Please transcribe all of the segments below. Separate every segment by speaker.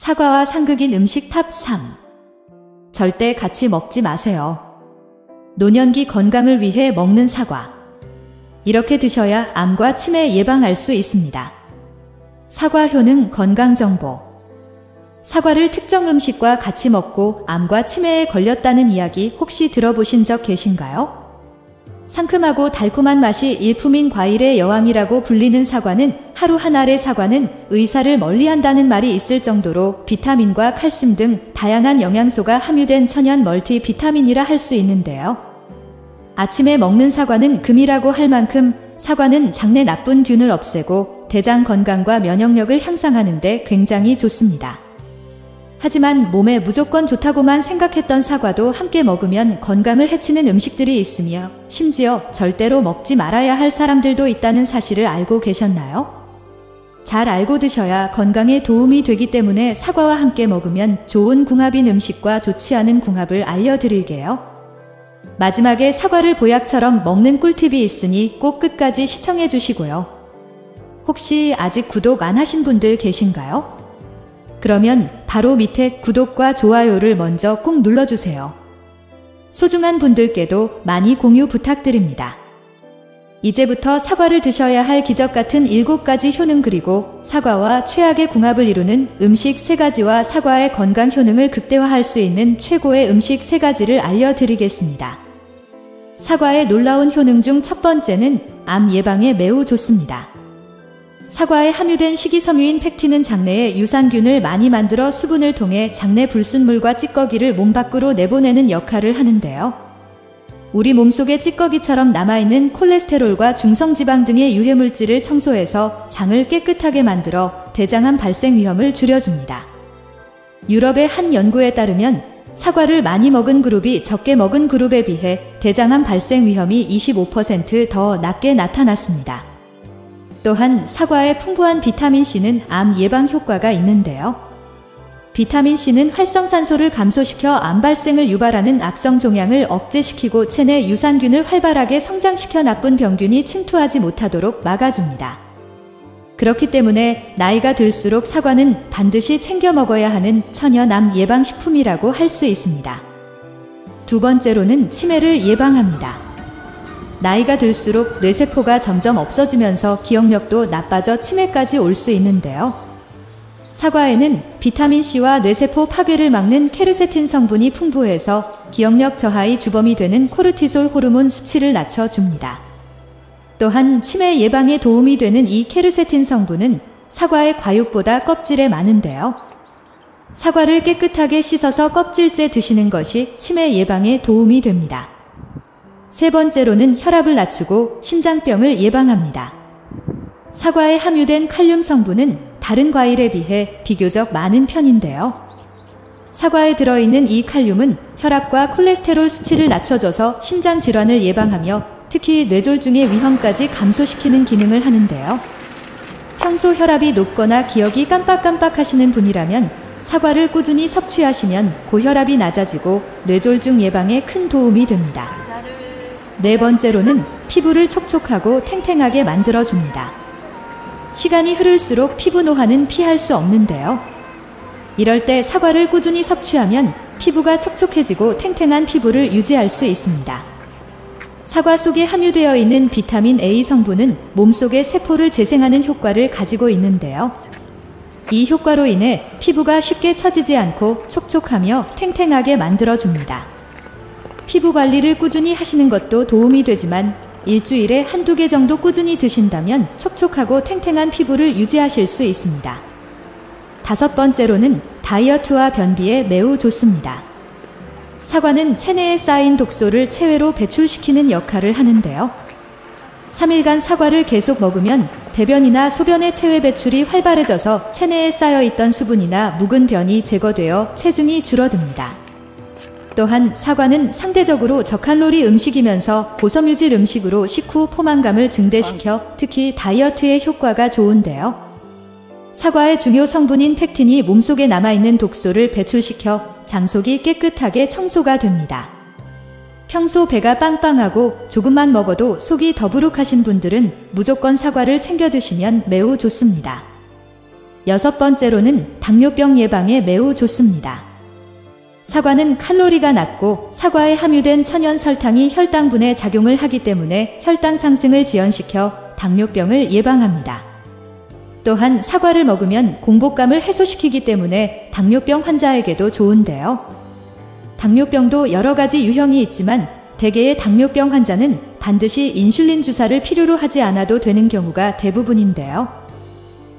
Speaker 1: 사과와 상극인 음식 탑 3. 절대 같이 먹지 마세요. 노년기 건강을 위해 먹는 사과. 이렇게 드셔야 암과 치매 예방할 수 있습니다. 사과 효능 건강정보. 사과를 특정 음식과 같이 먹고 암과 치매에 걸렸다는 이야기 혹시 들어보신 적 계신가요? 상큼하고 달콤한 맛이 일품인 과일의 여왕이라고 불리는 사과는, 하루 한 알의 사과는 의사를 멀리한다는 말이 있을 정도로 비타민과 칼슘 등 다양한 영양소가 함유된 천연 멀티 비타민이라 할 수 있는데요. 아침에 먹는 사과는 금이라고 할 만큼 사과는 장내 나쁜 균을 없애고 대장 건강과 면역력을 향상하는 데 굉장히 좋습니다. 하지만 몸에 무조건 좋다고만 생각했던 사과도 함께 먹으면 건강을 해치는 음식들이 있으며, 심지어 절대로 먹지 말아야 할 사람들도 있다는 사실을 알고 계셨나요? 잘 알고 드셔야 건강에 도움이 되기 때문에 사과와 함께 먹으면 좋은 궁합인 음식과 좋지 않은 궁합을 알려드릴게요. 마지막에 사과를 보약처럼 먹는 꿀팁이 있으니 꼭 끝까지 시청해 주시고요. 혹시 아직 구독 안 하신 분들 계신가요? 그러면 바로 밑에 구독과 좋아요를 먼저 꼭 눌러주세요. 소중한 분들께도 많이 공유 부탁드립니다. 이제부터 사과를 드셔야 할 기적같은 7가지 효능, 그리고 사과와 최악의 궁합을 이루는 음식 3가지와 사과의 건강 효능을 극대화할 수 있는 최고의 음식 3가지를 알려드리겠습니다. 사과의 놀라운 효능 중 첫 번째는 암 예방에 매우 좋습니다. 사과에 함유된 식이섬유인 팩틴은 장내에 유산균을 많이 만들어 수분을 통해 장내 불순물과 찌꺼기를 몸 밖으로 내보내는 역할을 하는데요. 우리 몸속에 찌꺼기처럼 남아있는 콜레스테롤과 중성지방 등의 유해물질을 청소해서 장을 깨끗하게 만들어 대장암 발생 위험을 줄여줍니다. 유럽의 한 연구에 따르면 사과를 많이 먹은 그룹이 적게 먹은 그룹에 비해 대장암 발생 위험이 25% 더 낮게 나타났습니다. 또한 사과의 풍부한 비타민C는 암 예방 효과가 있는데요. 비타민C는 활성산소를 감소시켜 암 발생을 유발하는 악성 종양을 억제시키고 체내 유산균을 활발하게 성장시켜 나쁜 병균이 침투하지 못하도록 막아줍니다. 그렇기 때문에 나이가 들수록 사과는 반드시 챙겨 먹어야 하는 천연 암 예방식품이라고 할 수 있습니다. 두 번째로는 치매를 예방합니다. 나이가 들수록 뇌세포가 점점 없어지면서 기억력도 나빠져 치매까지 올 수 있는데요. 사과에는 비타민C와 뇌세포 파괴를 막는 케르세틴 성분이 풍부해서 기억력 저하의 주범이 되는 코르티솔 호르몬 수치를 낮춰줍니다. 또한 치매 예방에 도움이 되는 이 케르세틴 성분은 사과의 과육보다 껍질에 많은데요. 사과를 깨끗하게 씻어서 껍질째 드시는 것이 치매 예방에 도움이 됩니다. 세 번째로는 혈압을 낮추고 심장병을 예방합니다. 사과에 함유된 칼륨 성분은 다른 과일에 비해 비교적 많은 편인데요. 사과에 들어있는 이 칼륨은 혈압과 콜레스테롤 수치를 낮춰줘서 심장 질환을 예방하며 특히 뇌졸중의 위험까지 감소시키는 기능을 하는데요. 평소 혈압이 높거나 기억이 깜빡깜빡 하시는 분이라면 사과를 꾸준히 섭취하시면 고혈압이 낮아지고 뇌졸중 예방에 큰 도움이 됩니다. 네 번째로는 피부를 촉촉하고 탱탱하게 만들어줍니다. 시간이 흐를수록 피부 노화는 피할 수 없는데요. 이럴 때 사과를 꾸준히 섭취하면 피부가 촉촉해지고 탱탱한 피부를 유지할 수 있습니다. 사과 속에 함유되어 있는 비타민 A 성분은 몸속의 세포를 재생하는 효과를 가지고 있는데요. 이 효과로 인해 피부가 쉽게 처지지 않고 촉촉하며 탱탱하게 만들어줍니다. 피부 관리를 꾸준히 하시는 것도 도움이 되지만 일주일에 한두 개 정도 꾸준히 드신다면 촉촉하고 탱탱한 피부를 유지하실 수 있습니다. 다섯 번째로는 다이어트와 변비에 매우 좋습니다. 사과는 체내에 쌓인 독소를 체외로 배출시키는 역할을 하는데요. 3일간 사과를 계속 먹으면 대변이나 소변의 체외 배출이 활발해져서 체내에 쌓여있던 수분이나 묵은 변이 제거되어 체중이 줄어듭니다. 또한 사과는 상대적으로 저칼로리 음식이면서 고섬유질 음식으로 식후 포만감을 증대시켜 특히 다이어트에 효과가 좋은데요. 사과의 중요 성분인 팩틴이 몸속에 남아있는 독소를 배출시켜 장속이 깨끗하게 청소가 됩니다. 평소 배가 빵빵하고 조금만 먹어도 속이 더부룩하신 분들은 무조건 사과를 챙겨 드시면 매우 좋습니다. 6번째로는 당뇨병 예방에 매우 좋습니다. 사과는 칼로리가 낮고 사과에 함유된 천연 설탕이 혈당분에 작용을 하기 때문에 혈당 상승을 지연시켜 당뇨병을 예방합니다. 또한 사과를 먹으면 공복감을 해소시키기 때문에 당뇨병 환자에게도 좋은데요. 당뇨병도 여러 가지 유형이 있지만 대개의 당뇨병 환자는 반드시 인슐린 주사를 필요로 하지 않아도 되는 경우가 대부분인데요.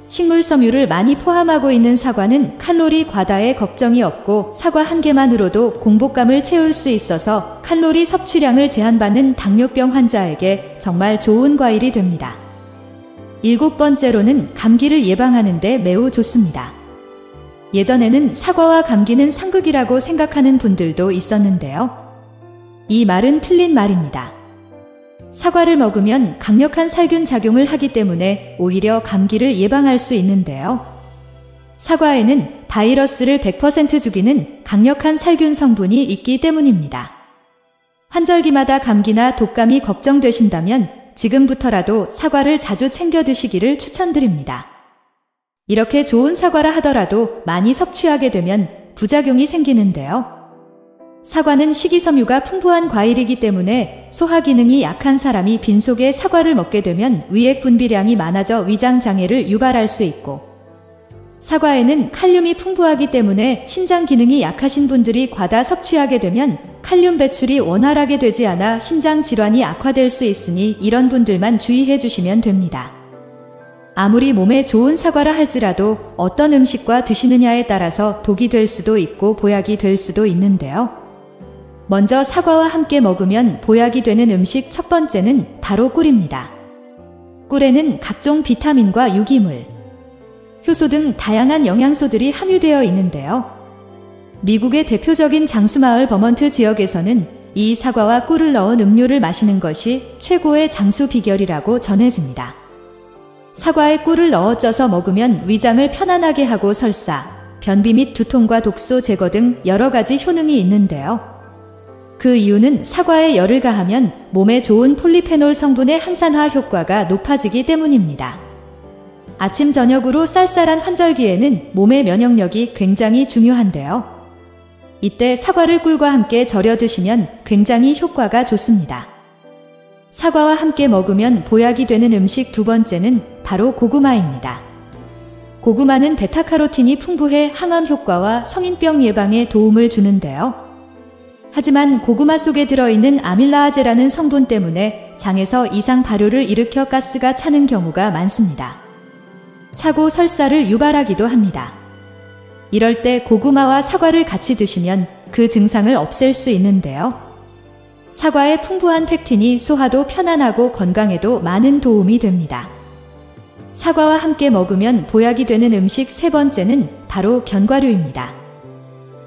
Speaker 1: 식물 섬유를 많이 포함하고 있는 사과는 칼로리 과다에 걱정이 없고 사과 한 개만으로도 공복감을 채울 수 있어서 칼로리 섭취량을 제한받는 당뇨병 환자에게 정말 좋은 과일이 됩니다. 7번째로는 감기를 예방하는 데 매우 좋습니다. 예전에는 사과와 감기는 상극이라고 생각하는 분들도 있었는데요. 이 말은 틀린 말입니다. 사과를 먹으면 강력한 살균 작용을 하기 때문에 오히려 감기를 예방할 수 있는데요. 사과에는 바이러스를 100% 죽이는 강력한 살균 성분이 있기 때문입니다. 환절기마다 감기나 독감이 걱정되신다면 지금부터라도 사과를 자주 챙겨 드시기를 추천드립니다. 이렇게 좋은 사과라 하더라도 많이 섭취하게 되면 부작용이 생기는데요. 사과는 식이섬유가 풍부한 과일이기 때문에 소화 기능이 약한 사람이 빈속에 사과를 먹게 되면 위액 분비량이 많아져 위장 장애를 유발할 수 있고, 사과에는 칼륨이 풍부하기 때문에 신장 기능이 약하신 분들이 과다 섭취하게 되면 칼륨 배출이 원활하게 되지 않아 신장 질환이 악화될 수 있으니 이런 분들만 주의해 주시면 됩니다. 아무리 몸에 좋은 사과라 할지라도 어떤 음식과 드시느냐에 따라서 독이 될 수도 있고 보약이 될 수도 있는데요. 먼저 사과와 함께 먹으면 보약이 되는 음식 첫 번째는 바로 꿀입니다. 꿀에는 각종 비타민과 유기물, 효소 등 다양한 영양소들이 함유되어 있는데요. 미국의 대표적인 장수마을 버먼트 지역에서는 이 사과와 꿀을 넣은 음료를 마시는 것이 최고의 장수 비결이라고 전해집니다. 사과에 꿀을 넣어 쪄서 먹으면 위장을 편안하게 하고 설사, 변비 및 두통과 독소 제거 등 여러 가지 효능이 있는데요. 그 이유는 사과에 열을 가하면 몸에 좋은 폴리페놀 성분의 항산화 효과가 높아지기 때문입니다. 아침 저녁으로 쌀쌀한 환절기에는 몸의 면역력이 굉장히 중요한데요. 이때 사과를 꿀과 함께 절여 드시면 굉장히 효과가 좋습니다. 사과와 함께 먹으면 보약이 되는 음식 두 번째는 바로 고구마입니다. 고구마는 베타카로틴이 풍부해 항암 효과와 성인병 예방에 도움을 주는데요. 하지만 고구마 속에 들어있는 아밀라아제라는 성분 때문에 장에서 이상 발효를 일으켜 가스가 차는 경우가 많습니다. 차고 설사를 유발하기도 합니다. 이럴 때 고구마와 사과를 같이 드시면 그 증상을 없앨 수 있는데요. 사과의 풍부한 팩틴이 소화도 편안하고 건강에도 많은 도움이 됩니다. 사과와 함께 먹으면 보약이 되는 음식 세 번째는 바로 견과류입니다.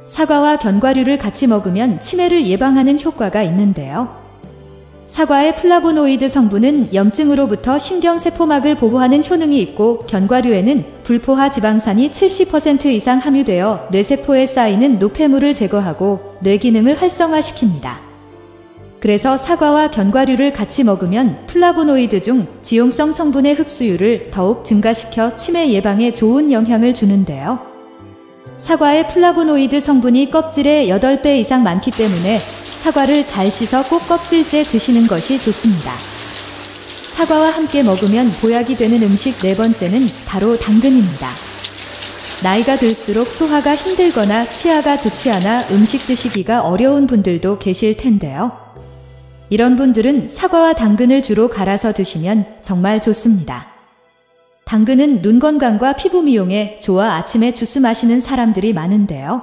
Speaker 1: 사과와 견과류를 같이 먹으면 치매를 예방하는 효과가 있는데요. 사과의 플라보노이드 성분은 염증으로부터 신경세포막을 보호하는 효능이 있고 견과류에는 불포화 지방산이 70% 이상 함유되어 뇌세포에 쌓이는 노폐물을 제거하고 뇌 기능을 활성화시킵니다. 그래서 사과와 견과류를 같이 먹으면 플라보노이드 중 지용성 성분의 흡수율을 더욱 증가시켜 치매 예방에 좋은 영향을 주는데요. 사과의 플라보노이드 성분이 껍질의 8배 이상 많기 때문에 사과를 잘 씻어 꼭 껍질째 드시는 것이 좋습니다. 사과와 함께 먹으면 보약이 되는 음식 네 번째는 바로 당근입니다. 나이가 들수록 소화가 힘들거나 치아가 좋지 않아 음식 드시기가 어려운 분들도 계실 텐데요. 이런 분들은 사과와 당근을 주로 갈아서 드시면 정말 좋습니다. 당근은 눈 건강과 피부 미용에 좋아 아침에 주스 마시는 사람들이 많은데요.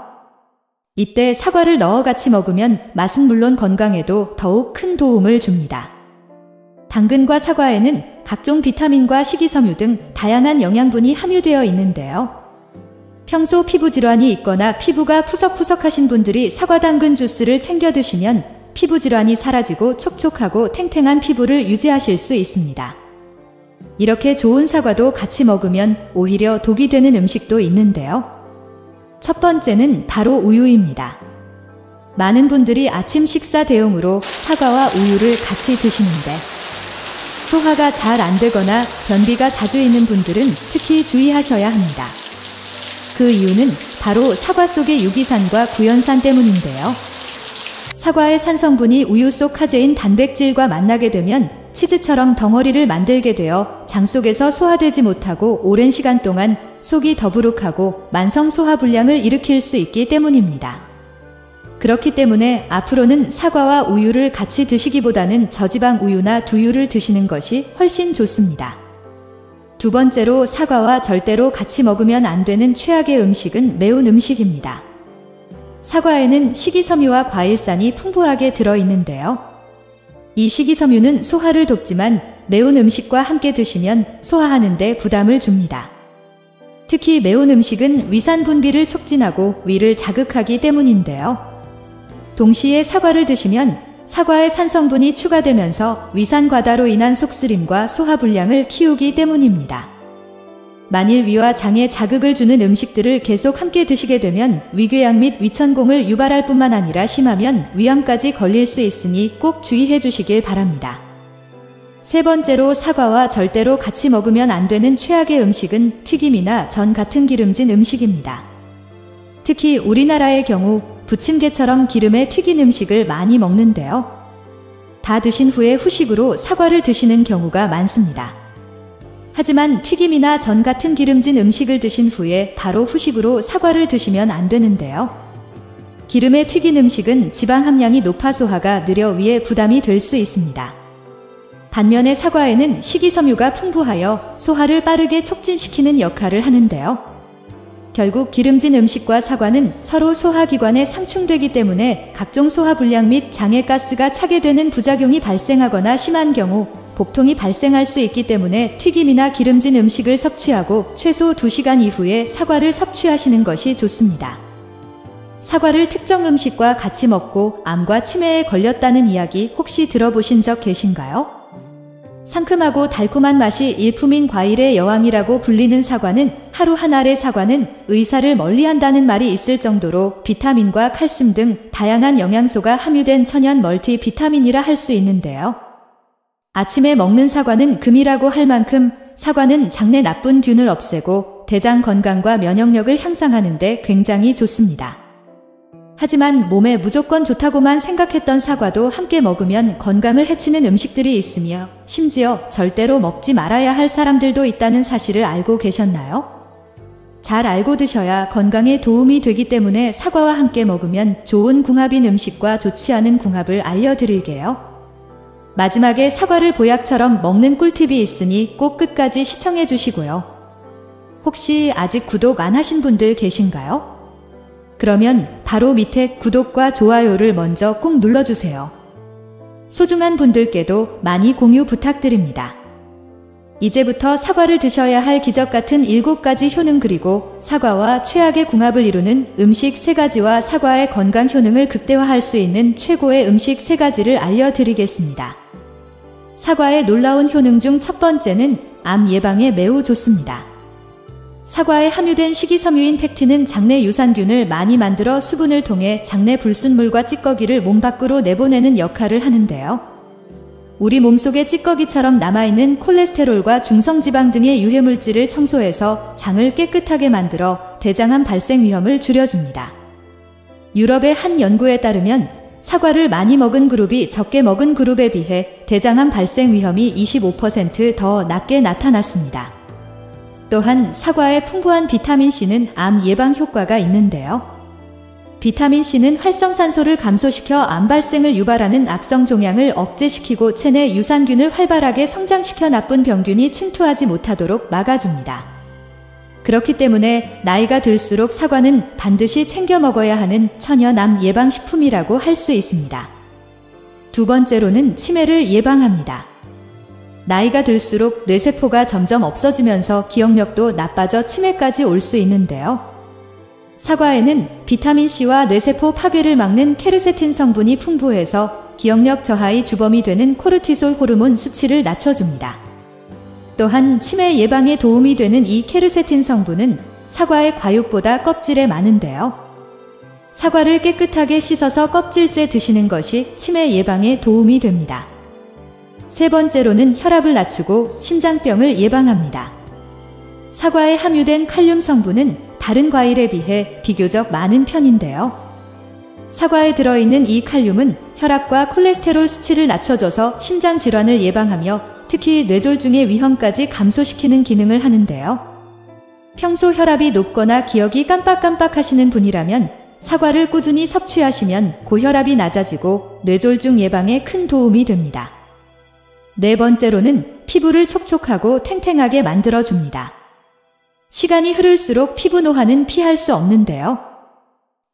Speaker 1: 이때 사과를 넣어 같이 먹으면 맛은 물론 건강에도 더욱 큰 도움을 줍니다. 당근과 사과에는 각종 비타민과 식이섬유 등 다양한 영양분이 함유되어 있는데요. 평소 피부 질환이 있거나 피부가 푸석푸석하신 분들이 사과 당근 주스를 챙겨 드시면 피부 질환이 사라지고 촉촉하고 탱탱한 피부를 유지하실 수 있습니다. 이렇게 좋은 사과도 같이 먹으면 오히려 독이 되는 음식도 있는데요. 첫 번째는 바로 우유입니다. 많은 분들이 아침 식사 대용으로 사과와 우유를 같이 드시는데 소화가 잘 안 되거나 변비가 자주 있는 분들은 특히 주의하셔야 합니다. 그 이유는 바로 사과 속의 유기산과 구연산 때문인데요. 사과의 산 성분이 우유 속 카제인 단백질과 만나게 되면 치즈처럼 덩어리를 만들게 되어 장 속에서 소화되지 못하고 오랜 시간 동안 속이 더부룩하고 만성 소화불량을 일으킬 수 있기 때문입니다. 그렇기 때문에 앞으로는 사과와 우유를 같이 드시기보다는 저지방 우유나 두유를 드시는 것이 훨씬 좋습니다. 두 번째로 사과와 절대로 같이 먹으면 안 되는 최악의 음식은 매운 음식입니다. 사과에는 식이섬유와 과일산이 풍부하게 들어있는데요. 이 식이섬유는 소화를 돕지만 매운 음식과 함께 드시면 소화하는 데 부담을 줍니다. 특히 매운 음식은 위산 분비를 촉진하고 위를 자극하기 때문인데요. 동시에 사과를 드시면 사과의 산 성분이 추가되면서 위산 과다로 인한 속쓰림과 소화불량을 키우기 때문입니다. 만일 위와 장에 자극을 주는 음식들을 계속 함께 드시게 되면 위궤양 및 위천공을 유발할 뿐만 아니라 심하면 위암까지 걸릴 수 있으니 꼭 주의해 주시길 바랍니다. 세 번째로 사과와 절대로 같이 먹으면 안 되는 최악의 음식은 튀김이나 전 같은 기름진 음식입니다. 특히 우리나라의 경우 부침개처럼 기름에 튀긴 음식을 많이 먹는데요. 다 드신 후에 후식으로 사과를 드시는 경우가 많습니다. 하지만 튀김이나 전 같은 기름진 음식을 드신 후에 바로 후식으로 사과를 드시면 안 되는데요. 기름에 튀긴 음식은 지방 함량이 높아 소화가 느려 위에 부담이 될 수 있습니다. 반면에 사과에는 식이섬유가 풍부하여 소화를 빠르게 촉진시키는 역할을 하는데요. 결국 기름진 음식과 사과는 서로 소화기관에 상충되기 때문에 각종 소화불량 및 장에 가스가 차게 되는 부작용이 발생하거나 심한 경우 복통이 발생할 수 있기 때문에 튀김이나 기름진 음식을 섭취하고 최소 2시간 이후에 사과를 섭취하시는 것이 좋습니다. 사과를 특정 음식과 같이 먹고 암과 치매에 걸렸다는 이야기 혹시 들어보신 적 계신가요? 상큼하고 달콤한 맛이 일품인 과일의 여왕이라고 불리는 사과는 하루 한 알의 사과는 의사를 멀리한다는 말이 있을 정도로 비타민과 칼슘 등 다양한 영양소가 함유된 천연 멀티 비타민이라 할 수 있는데요. 아침에 먹는 사과는 금이라고 할 만큼 사과는 장내 나쁜 균을 없애고 대장 건강과 면역력을 향상하는 데 굉장히 좋습니다. 하지만 몸에 무조건 좋다고만 생각했던 사과도 함께 먹으면 건강을 해치는 음식들이 있으며 심지어 절대로 먹지 말아야 할 사람들도 있다는 사실을 알고 계셨나요? 잘 알고 드셔야 건강에 도움이 되기 때문에 사과와 함께 먹으면 좋은 궁합인 음식과 좋지 않은 궁합을 알려드릴게요. 마지막에 사과를 보약처럼 먹는 꿀팁이 있으니 꼭 끝까지 시청해 주시고요. 혹시 아직 구독 안 하신 분들 계신가요? 그러면 바로 밑에 구독과 좋아요를 먼저 꼭 눌러주세요. 소중한 분들께도 많이 공유 부탁드립니다. 이제부터 사과를 드셔야 할 기적같은 7가지 효능 그리고 사과와 최악의 궁합을 이루는 음식 3가지와 사과의 건강 효능을 극대화할 수 있는 최고의 음식 3가지를 알려드리겠습니다. 사과의 놀라운 효능 중 첫 번째는 암 예방에 매우 좋습니다. 사과에 함유된 식이섬유인 팩틴은 장내 유산균을 많이 만들어 수분을 통해 장내 불순물과 찌꺼기를 몸 밖으로 내보내는 역할을 하는데요. 우리 몸속에 찌꺼기처럼 남아있는 콜레스테롤과 중성지방 등의 유해물질을 청소해서 장을 깨끗하게 만들어 대장암 발생 위험을 줄여줍니다. 유럽의 한 연구에 따르면 사과를 많이 먹은 그룹이 적게 먹은 그룹에 비해 대장암 발생 위험이 25% 더 낮게 나타났습니다. 또한 사과의 풍부한 비타민C는 암 예방 효과가 있는데요. 비타민C는 활성산소를 감소시켜 암 발생을 유발하는 악성 종양을 억제시키고 체내 유산균을 활발하게 성장시켜 나쁜 병균이 침투하지 못하도록 막아줍니다. 그렇기 때문에 나이가 들수록 사과는 반드시 챙겨 먹어야 하는 천연 암 예방식품이라고 할 수 있습니다. 두 번째로는 치매를 예방합니다. 나이가 들수록 뇌세포가 점점 없어지면서 기억력도 나빠져 치매까지 올 수 있는데요. 사과에는 비타민C와 뇌세포 파괴를 막는 케르세틴 성분이 풍부해서 기억력 저하의 주범이 되는 코르티솔 호르몬 수치를 낮춰줍니다. 또한 치매 예방에 도움이 되는 이 케르세틴 성분은 사과의 과육보다 껍질에 많은데요. 사과를 깨끗하게 씻어서 껍질째 드시는 것이 치매 예방에 도움이 됩니다. 세 번째로는 혈압을 낮추고 심장병을 예방합니다. 사과에 함유된 칼륨 성분은 다른 과일에 비해 비교적 많은 편인데요. 사과에 들어있는 이 칼륨은 혈압과 콜레스테롤 수치를 낮춰줘서 심장 질환을 예방하며 특히 뇌졸중의 위험까지 감소시키는 기능을 하는데요. 평소 혈압이 높거나 기억이 깜빡깜빡 하시는 분이라면 사과를 꾸준히 섭취하시면 고혈압이 낮아지고 뇌졸중 예방에 큰 도움이 됩니다. 네 번째로는 피부를 촉촉하고 탱탱하게 만들어줍니다. 시간이 흐를수록 피부 노화는 피할 수 없는데요.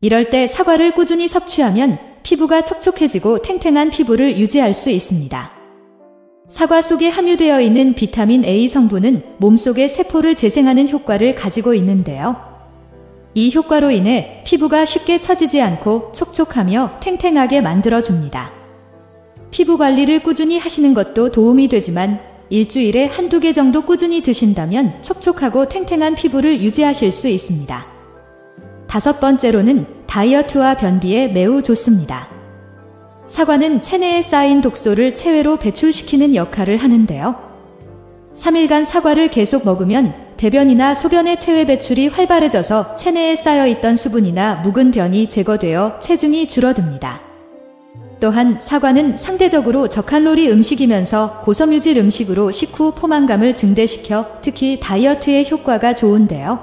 Speaker 1: 이럴 때 사과를 꾸준히 섭취하면 피부가 촉촉해지고 탱탱한 피부를 유지할 수 있습니다. 사과 속에 함유되어 있는 비타민 A 성분은 몸속의 세포를 재생하는 효과를 가지고 있는데요. 이 효과로 인해 피부가 쉽게 처지지 않고 촉촉하며 탱탱하게 만들어줍니다. 피부 관리를 꾸준히 하시는 것도 도움이 되지만 일주일에 한두 개 정도 꾸준히 드신다면 촉촉하고 탱탱한 피부를 유지하실 수 있습니다. 다섯 번째로는 다이어트와 변비에 매우 좋습니다. 사과는 체내에 쌓인 독소를 체외로 배출시키는 역할을 하는데요. 3일간 사과를 계속 먹으면 대변이나 소변의 체외 배출이 활발해져서 체내에 쌓여있던 수분이나 묵은 변이 제거되어 체중이 줄어듭니다. 또한 사과는 상대적으로 저칼로리 음식이면서 고섬유질 음식으로 식후 포만감을 증대시켜 특히 다이어트에 효과가 좋은데요.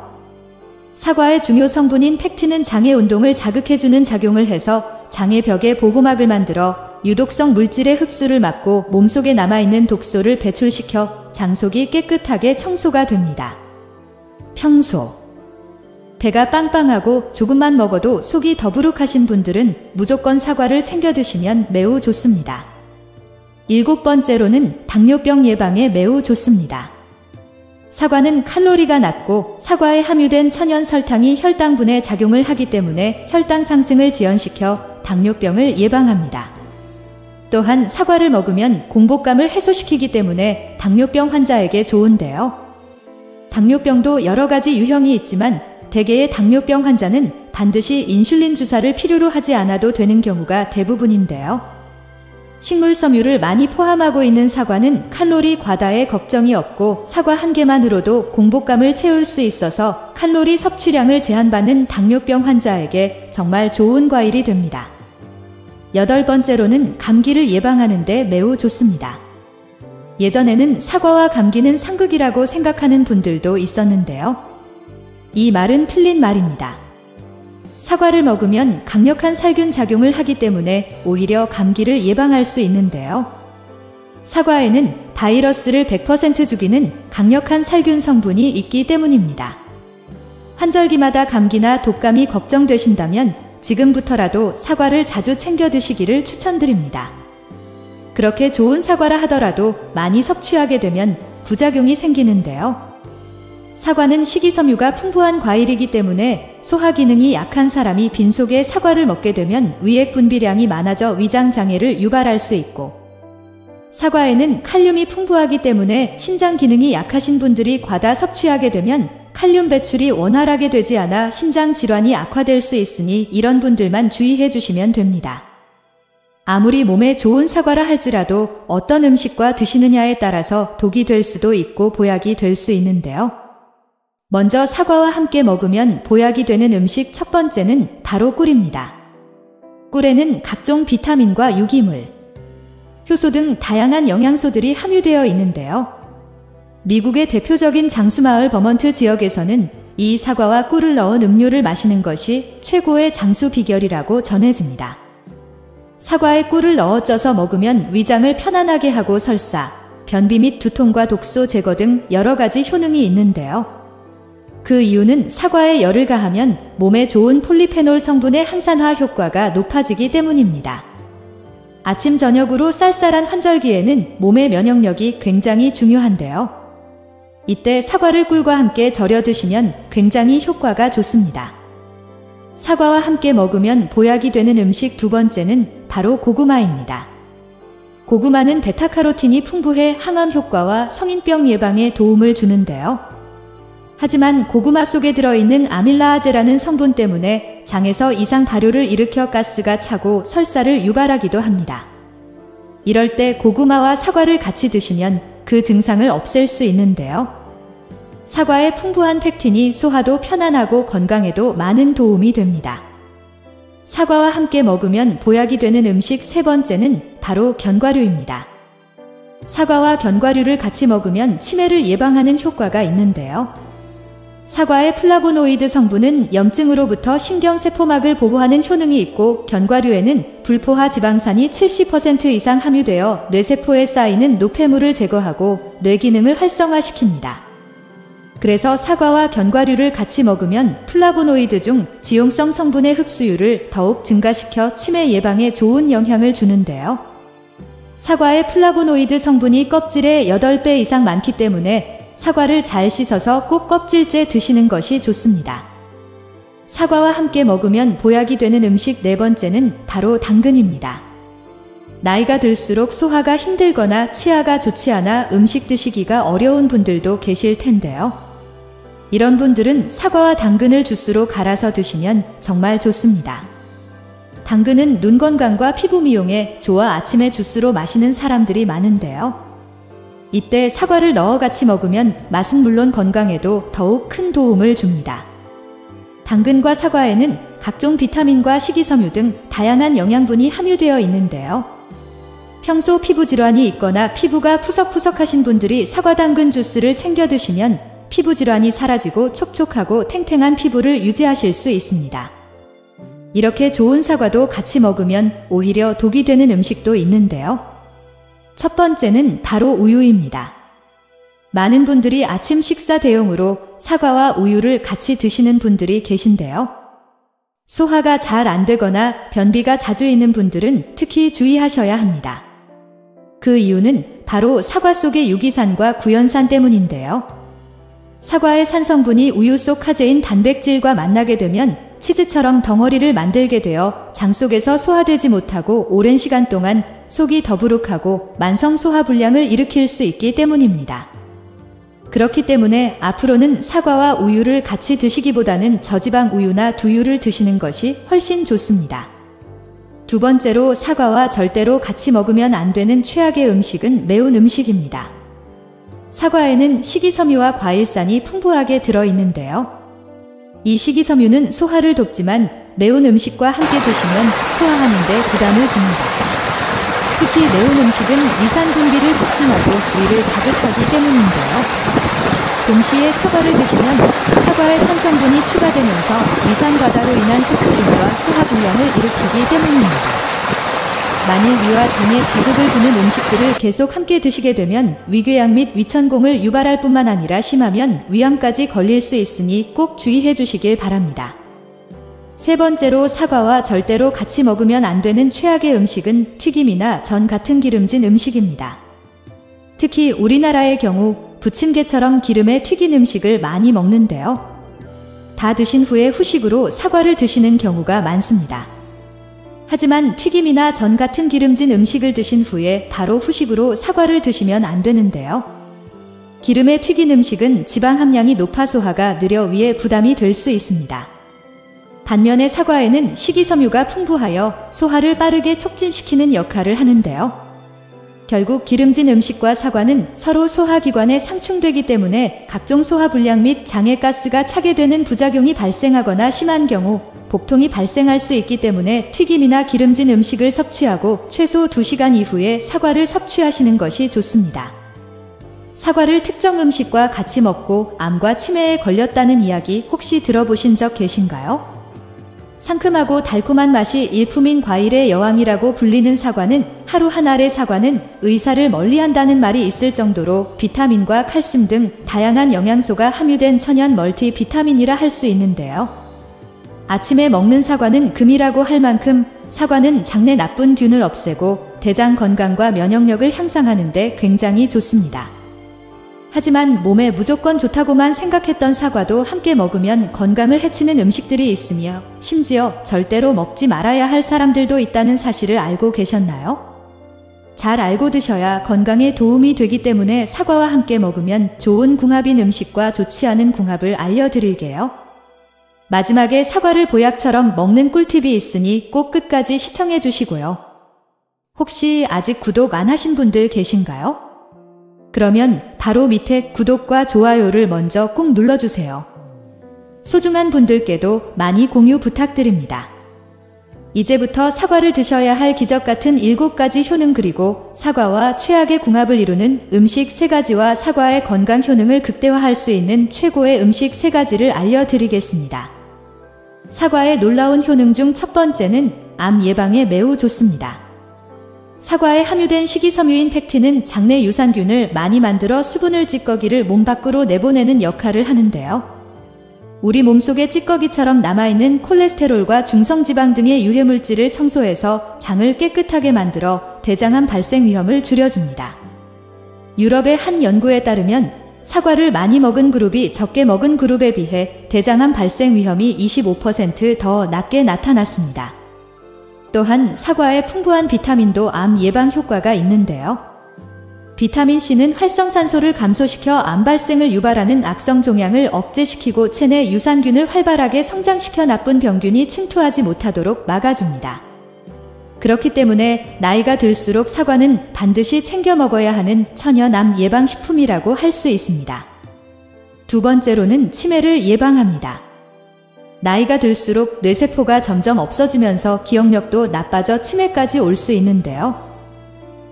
Speaker 1: 사과의 중요 성분인 팩틴은 장의 운동을 자극해주는 작용을 해서 장의 벽에 보호막을 만들어 유독성 물질의 흡수를 막고 몸속에 남아있는 독소를 배출시켜 장 속이 깨끗하게 청소가 됩니다. 평소 배가 빵빵하고 조금만 먹어도 속이 더부룩하신 분들은 무조건 사과를 챙겨 드시면 매우 좋습니다. 일곱 번째로는 당뇨병 예방에 매우 좋습니다. 사과는 칼로리가 낮고 사과에 함유된 천연 설탕이 혈당분에 작용을 하기 때문에 혈당 상승을 지연시켜 당뇨병을 예방합니다. 또한 사과를 먹으면 공복감을 해소시키기 때문에 당뇨병 환자에게 좋은데요. 당뇨병도 여러 가지 유형이 있지만 대개의 당뇨병 환자는 반드시 인슐린 주사를 필요로 하지 않아도 되는 경우가 대부분인데요. 식물 섬유를 많이 포함하고 있는 사과는 칼로리 과다에 걱정이 없고 사과 한 개만으로도 공복감을 채울 수 있어서 칼로리 섭취량을 제한받는 당뇨병 환자에게 정말 좋은 과일이 됩니다. 여덟 번째로는 감기를 예방하는 데 매우 좋습니다. 예전에는 사과와 감기는 상극이라고 생각하는 분들도 있었는데요. 이 말은 틀린 말입니다. 사과를 먹으면 강력한 살균 작용을 하기 때문에 오히려 감기를 예방할 수 있는데요. 사과에는 바이러스를 100% 죽이는 강력한 살균 성분이 있기 때문입니다. 환절기마다 감기나 독감이 걱정되신다면 지금부터라도 사과를 자주 챙겨 드시기를 추천드립니다. 그렇게 좋은 사과라 하더라도 많이 섭취하게 되면 부작용이 생기는데요. 사과는 식이섬유가 풍부한 과일이기 때문에 소화 기능이 약한 사람이 빈속에 사과를 먹게 되면 위액 분비량이 많아져 위장 장애를 유발할 수 있고, 사과에는 칼륨이 풍부하기 때문에 신장 기능이 약하신 분들이 과다 섭취하게 되면 칼륨 배출이 원활하게 되지 않아 심장 질환이 악화될 수 있으니 이런 분들만 주의해 주시면 됩니다. 아무리 몸에 좋은 사과라 할지라도 어떤 음식과 드시느냐에 따라서 독이 될 수도 있고 보약이 될 수 있는데요. 먼저 사과와 함께 먹으면 보약이 되는 음식 첫 번째는 바로 꿀입니다. 꿀에는 각종 비타민과 유기물, 효소 등 다양한 영양소들이 함유되어 있는데요. 미국의 대표적인 장수마을 버먼트 지역에서는 이 사과와 꿀을 넣은 음료를 마시는 것이 최고의 장수 비결이라고 전해집니다. 사과에 꿀을 넣어 쪄서 먹으면 위장을 편안하게 하고 설사, 변비 및 두통과 독소 제거 등 여러 가지 효능이 있는데요. 그 이유는 사과에 열을 가하면 몸에 좋은 폴리페놀 성분의 항산화 효과가 높아지기 때문입니다. 아침 저녁으로 쌀쌀한 환절기에는 몸의 면역력이 굉장히 중요한데요. 이때 사과를 꿀과 함께 절여 드시면 굉장히 효과가 좋습니다. 사과와 함께 먹으면 보약이 되는 음식 두 번째는 바로 고구마입니다. 고구마는 베타카로틴이 풍부해 항암 효과와 성인병 예방에 도움을 주는데요. 하지만 고구마 속에 들어있는 아밀라아제라는 성분 때문에 장에서 이상 발효를 일으켜 가스가 차고 설사를 유발하기도 합니다. 이럴 때 고구마와 사과를 같이 드시면 그 증상을 없앨 수 있는데요. 사과의 풍부한 팩틴이 소화도 편안하고 건강에도 많은 도움이 됩니다. 사과와 함께 먹으면 보약이 되는 음식 세 번째는 바로 견과류입니다. 사과와 견과류를 같이 먹으면 치매를 예방하는 효과가 있는데요. 사과의 플라보노이드 성분은 염증으로부터 신경세포막을 보호하는 효능이 있고, 견과류에는 불포화 지방산이 70% 이상 함유되어 뇌세포에 쌓이는 노폐물을 제거하고 뇌 기능을 활성화시킵니다. 그래서 사과와 견과류를 같이 먹으면 플라보노이드 중 지용성 성분의 흡수율을 더욱 증가시켜 치매 예방에 좋은 영향을 주는데요. 사과의 플라보노이드 성분이 껍질의 8배 이상 많기 때문에 사과를 잘 씻어서 꼭 껍질째 드시는 것이 좋습니다. 사과와 함께 먹으면 보약이 되는 음식 네 번째는 바로 당근입니다. 나이가 들수록 소화가 힘들거나 치아가 좋지 않아 음식 드시기가 어려운 분들도 계실 텐데요. 이런 분들은 사과와 당근을 주스로 갈아서 드시면 정말 좋습니다. 당근은 눈 건강과 피부 미용에 좋아 아침에 주스로 마시는 사람들이 많은데요. 이때 사과를 넣어 같이 먹으면 맛은 물론 건강에도 더욱 큰 도움을 줍니다. 당근과 사과에는 각종 비타민과 식이섬유 등 다양한 영양분이 함유되어 있는데요. 평소 피부 질환이 있거나 피부가 푸석푸석하신 분들이 사과 당근 주스를 챙겨 드시면 피부 질환이 사라지고 촉촉하고 탱탱한 피부를 유지하실 수 있습니다. 이렇게 좋은 사과도 같이 먹으면 오히려 독이 되는 음식도 있는데요. 첫 번째는 바로 우유입니다. 많은 분들이 아침 식사 대용으로 사과와 우유를 같이 드시는 분들이 계신데요. 소화가 잘 안 되거나 변비가 자주 있는 분들은 특히 주의하셔야 합니다. 그 이유는 바로 사과 속의 유기산과 구연산 때문인데요. 사과의 산성분이 우유 속 카제인 단백질과 만나게 되면 치즈처럼 덩어리를 만들게 되어 장 속에서 소화되지 못하고 오랜 시간 동안 속이 더부룩하고 만성 소화불량을 일으킬 수 있기 때문입니다. 그렇기 때문에 앞으로는 사과와 우유를 같이 드시기보다는 저지방 우유나 두유를 드시는 것이 훨씬 좋습니다. 두 번째로 사과와 절대로 같이 먹으면 안 되는 최악의 음식은 매운 음식입니다. 사과에는 식이섬유와 과일산이 풍부하게 들어있는데요. 이 식이섬유는 소화를 돕지만 매운 음식과 함께 드시면 소화하는 데 부담을 줍니다. 특히 매운 음식은 위산 분비를 촉진하고 위를 자극하기 때문인데요. 동시에 사과를 드시면 사과의 산성분이 추가되면서 위산 과다로 인한 속쓰림과 소화불량을 일으키기 때문입니다. 만일 위와 장에 자극을 주는 음식들을 계속 함께 드시게 되면 위궤양 및 위천공을 유발할 뿐만 아니라 심하면 위암까지 걸릴 수 있으니 꼭 주의해 주시길 바랍니다. 세 번째로 사과와 절대로 같이 먹으면 안 되는 최악의 음식은 튀김이나 전 같은 기름진 음식입니다. 특히 우리나라의 경우 부침개처럼 기름에 튀긴 음식을 많이 먹는데요. 다 드신 후에 후식으로 사과를 드시는 경우가 많습니다. 하지만 튀김이나 전 같은 기름진 음식을 드신 후에 바로 후식으로 사과를 드시면 안 되는데요. 기름에 튀긴 음식은 지방 함량이 높아 소화가 느려 위에 부담이 될 수 있습니다. 반면에 사과에는 식이섬유가 풍부하여 소화를 빠르게 촉진시키는 역할을 하는데요. 결국 기름진 음식과 사과는 서로 소화기관에 상충되기 때문에 각종 소화불량 및 장에 가스가 차게 되는 부작용이 발생하거나 심한 경우 복통이 발생할 수 있기 때문에 튀김이나 기름진 음식을 섭취하고 최소 2시간 이후에 사과를 섭취하시는 것이 좋습니다. 사과를 특정 음식과 같이 먹고 암과 치매에 걸렸다는 이야기 혹시 들어보신 적 계신가요? 상큼하고 달콤한 맛이 일품인 과일의 여왕이라고 불리는 사과는 하루 한 알의 사과는 의사를 멀리한다는 말이 있을 정도로 비타민과 칼슘 등 다양한 영양소가 함유된 천연 멀티 비타민이라 할 수 있는데요. 아침에 먹는 사과는 금이라고 할 만큼 사과는 장내 나쁜 균을 없애고 대장 건강과 면역력을 향상하는 데 굉장히 좋습니다. 하지만 몸에 무조건 좋다고만 생각했던 사과도 함께 먹으면 건강을 해치는 음식들이 있으며 심지어 절대로 먹지 말아야 할 사람들도 있다는 사실을 알고 계셨나요? 잘 알고 드셔야 건강에 도움이 되기 때문에 사과와 함께 먹으면 좋은 궁합인 음식과 좋지 않은 궁합을 알려드릴게요. 마지막에 사과를 보약처럼 먹는 꿀팁이 있으니 꼭 끝까지 시청해 주시고요. 혹시 아직 구독 안 하신 분들 계신가요? 그러면 바로 밑에 구독과 좋아요를 먼저 꼭 눌러주세요. 소중한 분들께도 많이 공유 부탁드립니다. 이제부터 사과를 드셔야 할 기적 같은 7가지 효능 그리고 사과와 최악의 궁합을 이루는 음식 3가지와 사과의 건강 효능을 극대화할 수 있는 최고의 음식 3가지를 알려드리겠습니다. 사과의 놀라운 효능 중 첫 번째는 암 예방에 매우 좋습니다. 사과에 함유된 식이섬유인 팩틴은 장내 유산균을 많이 만들어 수분을 찌꺼기를 몸 밖으로 내보내는 역할을 하는데요. 우리 몸속에 찌꺼기처럼 남아있는 콜레스테롤과 중성지방 등의 유해물질을 청소해서 장을 깨끗하게 만들어 대장암 발생 위험을 줄여줍니다. 유럽의 한 연구에 따르면 사과를 많이 먹은 그룹이 적게 먹은 그룹에 비해 대장암 발생 위험이 25% 더 낮게 나타났습니다. 또한 사과의 풍부한 비타민도 암 예방 효과가 있는데요. 비타민C는 활성산소를 감소시켜 암 발생을 유발하는 악성 종양을 억제시키고 체내 유산균을 활발하게 성장시켜 나쁜 병균이 침투하지 못하도록 막아줍니다. 그렇기 때문에 나이가 들수록 사과는 반드시 챙겨 먹어야 하는 천연 암 예방식품이라고 할 수 있습니다. 두 번째로는 치매를 예방합니다. 나이가 들수록 뇌세포가 점점 없어지면서 기억력도 나빠져 치매까지 올 수 있는데요.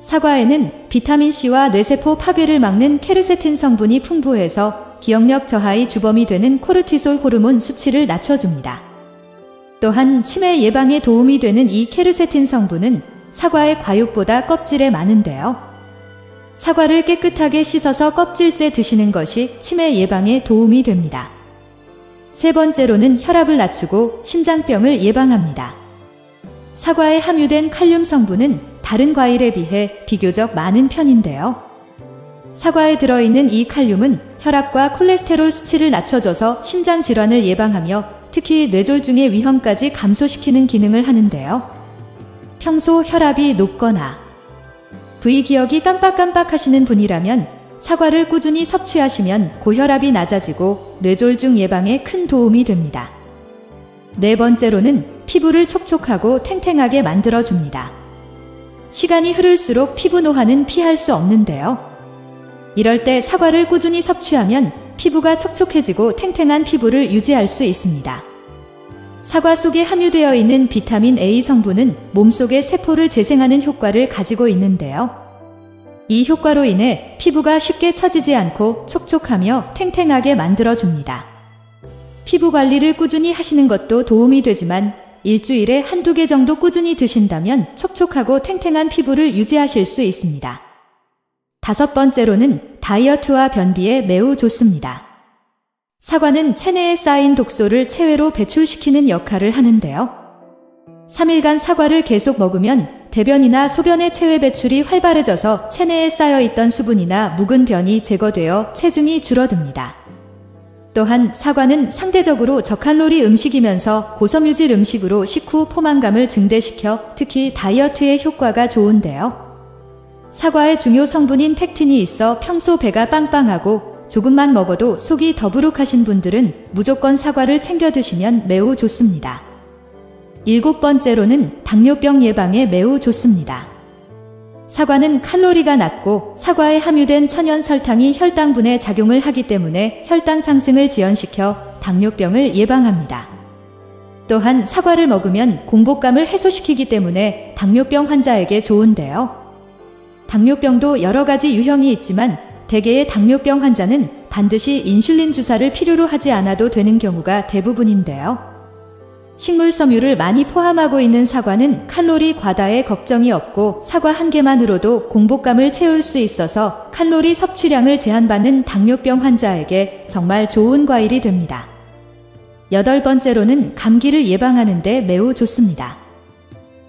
Speaker 1: 사과에는 비타민C와 뇌세포 파괴를 막는 케르세틴 성분이 풍부해서 기억력 저하의 주범이 되는 코르티솔 호르몬 수치를 낮춰줍니다. 또한 치매 예방에 도움이 되는 이 케르세틴 성분은 사과의 과육보다 껍질에 많은데요. 사과를 깨끗하게 씻어서 껍질째 드시는 것이 치매 예방에 도움이 됩니다. 세 번째로는 혈압을 낮추고 심장병을 예방합니다. 사과에 함유된 칼륨 성분은 다른 과일에 비해 비교적 많은 편인데요. 사과에 들어있는 이 칼륨은 혈압과 콜레스테롤 수치를 낮춰줘서 심장 질환을 예방하며 특히 뇌졸중의 위험까지 감소시키는 기능을 하는데요. 평소 혈압이 높거나 부위기억이 깜빡깜빡 하시는 분이라면 사과를 꾸준히 섭취하시면 고혈압이 낮아지고 뇌졸중 예방에 큰 도움이 됩니다. 네 번째로는 피부를 촉촉하고 탱탱하게 만들어줍니다. 시간이 흐를수록 피부 노화는 피할 수 없는데요. 이럴 때 사과를 꾸준히 섭취하면 피부가 촉촉해지고 탱탱한 피부를 유지할 수 있습니다. 사과 속에 함유되어 있는 비타민 A 성분은 몸속의 세포를 재생하는 효과를 가지고 있는데요. 이 효과로 인해 피부가 쉽게 처지지 않고 촉촉하며 탱탱하게 만들어줍니다. 피부 관리를 꾸준히 하시는 것도 도움이 되지만 일주일에 한두 개 정도 꾸준히 드신다면 촉촉하고 탱탱한 피부를 유지하실 수 있습니다. 다섯 번째로는 다이어트와 변비에 매우 좋습니다. 사과는 체내에 쌓인 독소를 체외로 배출시키는 역할을 하는데요. 3일간 사과를 계속 먹으면 대변이나 소변의 체외 배출이 활발해져서 체내에 쌓여있던 수분이나 묵은 변이 제거되어 체중이 줄어듭니다. 또한 사과는 상대적으로 저칼로리 음식이면서 고섬유질 음식으로 식후 포만감을 증대시켜 특히 다이어트에 효과가 좋은데요. 사과에 중요 성분인 팩틴이 있어 평소 배가 빵빵하고 조금만 먹어도 속이 더부룩하신 분들은 무조건 사과를 챙겨 드시면 매우 좋습니다. 7번째로는 당뇨병 예방에 매우 좋습니다. 사과는 칼로리가 낮고 사과에 함유된 천연 설탕이 혈당분에 작용을 하기 때문에 혈당 상승을 지연시켜 당뇨병을 예방합니다. 또한 사과를 먹으면 공복감을 해소시키기 때문에 당뇨병 환자에게 좋은데요. 당뇨병도 여러 가지 유형이 있지만 대개의 당뇨병 환자는 반드시 인슐린 주사를 필요로 하지 않아도 되는 경우가 대부분인데요. 식물 섬유를 많이 포함하고 있는 사과는 칼로리 과다에 걱정이 없고 사과 한 개만으로도 공복감을 채울 수 있어서 칼로리 섭취량을 제한받는 당뇨병 환자에게 정말 좋은 과일이 됩니다. 8번째로는 감기를 예방하는 데 매우 좋습니다.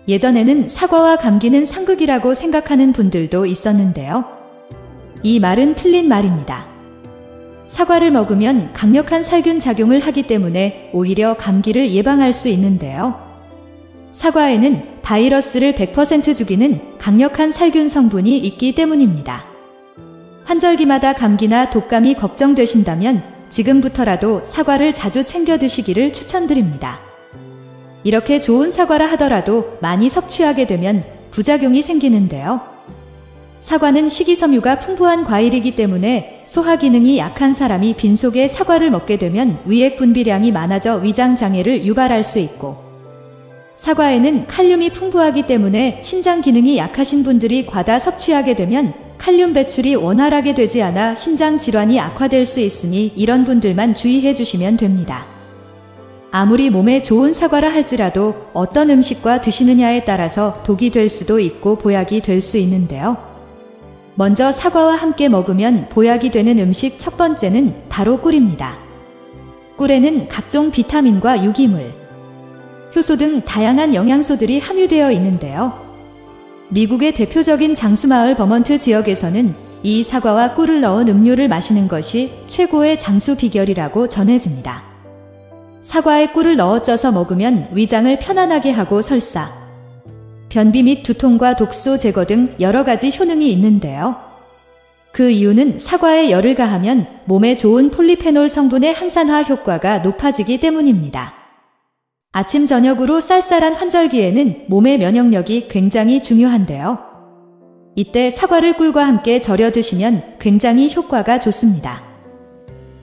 Speaker 1: 예전에는 사과와 감기는 상극이라고 생각하는 분들도 있었는데요. 이 말은 틀린 말입니다. 사과를 먹으면 강력한 살균 작용을 하기 때문에 오히려 감기를 예방할 수 있는데요. 사과에는 바이러스를 100% 죽이는 강력한 살균 성분이 있기 때문입니다. 환절기마다 감기나 독감이 걱정되신다면 지금부터라도 사과를 자주 챙겨 드시기를 추천드립니다. 이렇게 좋은 사과라 하더라도 많이 섭취하게 되면 부작용이 생기는데요. 사과는 식이섬유가 풍부한 과일이기 때문에 소화 기능이 약한 사람이 빈속에 사과를 먹게 되면 위액 분비량이 많아져 위장 장애를 유발할 수 있고, 사과에는 칼륨이 풍부하기 때문에 신장 기능이 약하신 분들이 과다 섭취하게 되면 칼륨 배출이 원활하게 되지 않아 신장 질환이 악화될 수 있으니 이런 분들만 주의해 주시면 됩니다. 아무리 몸에 좋은 사과라 할지라도 어떤 음식과 드시느냐에 따라서 독이 될 수도 있고 보약이 될 수 있는데요. 먼저 사과와 함께 먹으면 보약이 되는 음식 첫 번째는 바로 꿀입니다. 꿀에는 각종 비타민과 유기물, 효소 등 다양한 영양소들이 함유되어 있는데요. 미국의 대표적인 장수마을 버먼트 지역에서는 이 사과와 꿀을 넣은 음료를 마시는 것이 최고의 장수 비결이라고 전해집니다. 사과에 꿀을 넣어 쪄서 먹으면 위장을 편안하게 하고 설사, 변비 및 두통과 독소 제거 등 여러 가지 효능이 있는데요. 그 이유는 사과에 열을 가하면 몸에 좋은 폴리페놀 성분의 항산화 효과가 높아지기 때문입니다. 아침 저녁으로 쌀쌀한 환절기에는 몸의 면역력이 굉장히 중요한데요. 이때 사과를 꿀과 함께 절여 드시면 굉장히 효과가 좋습니다.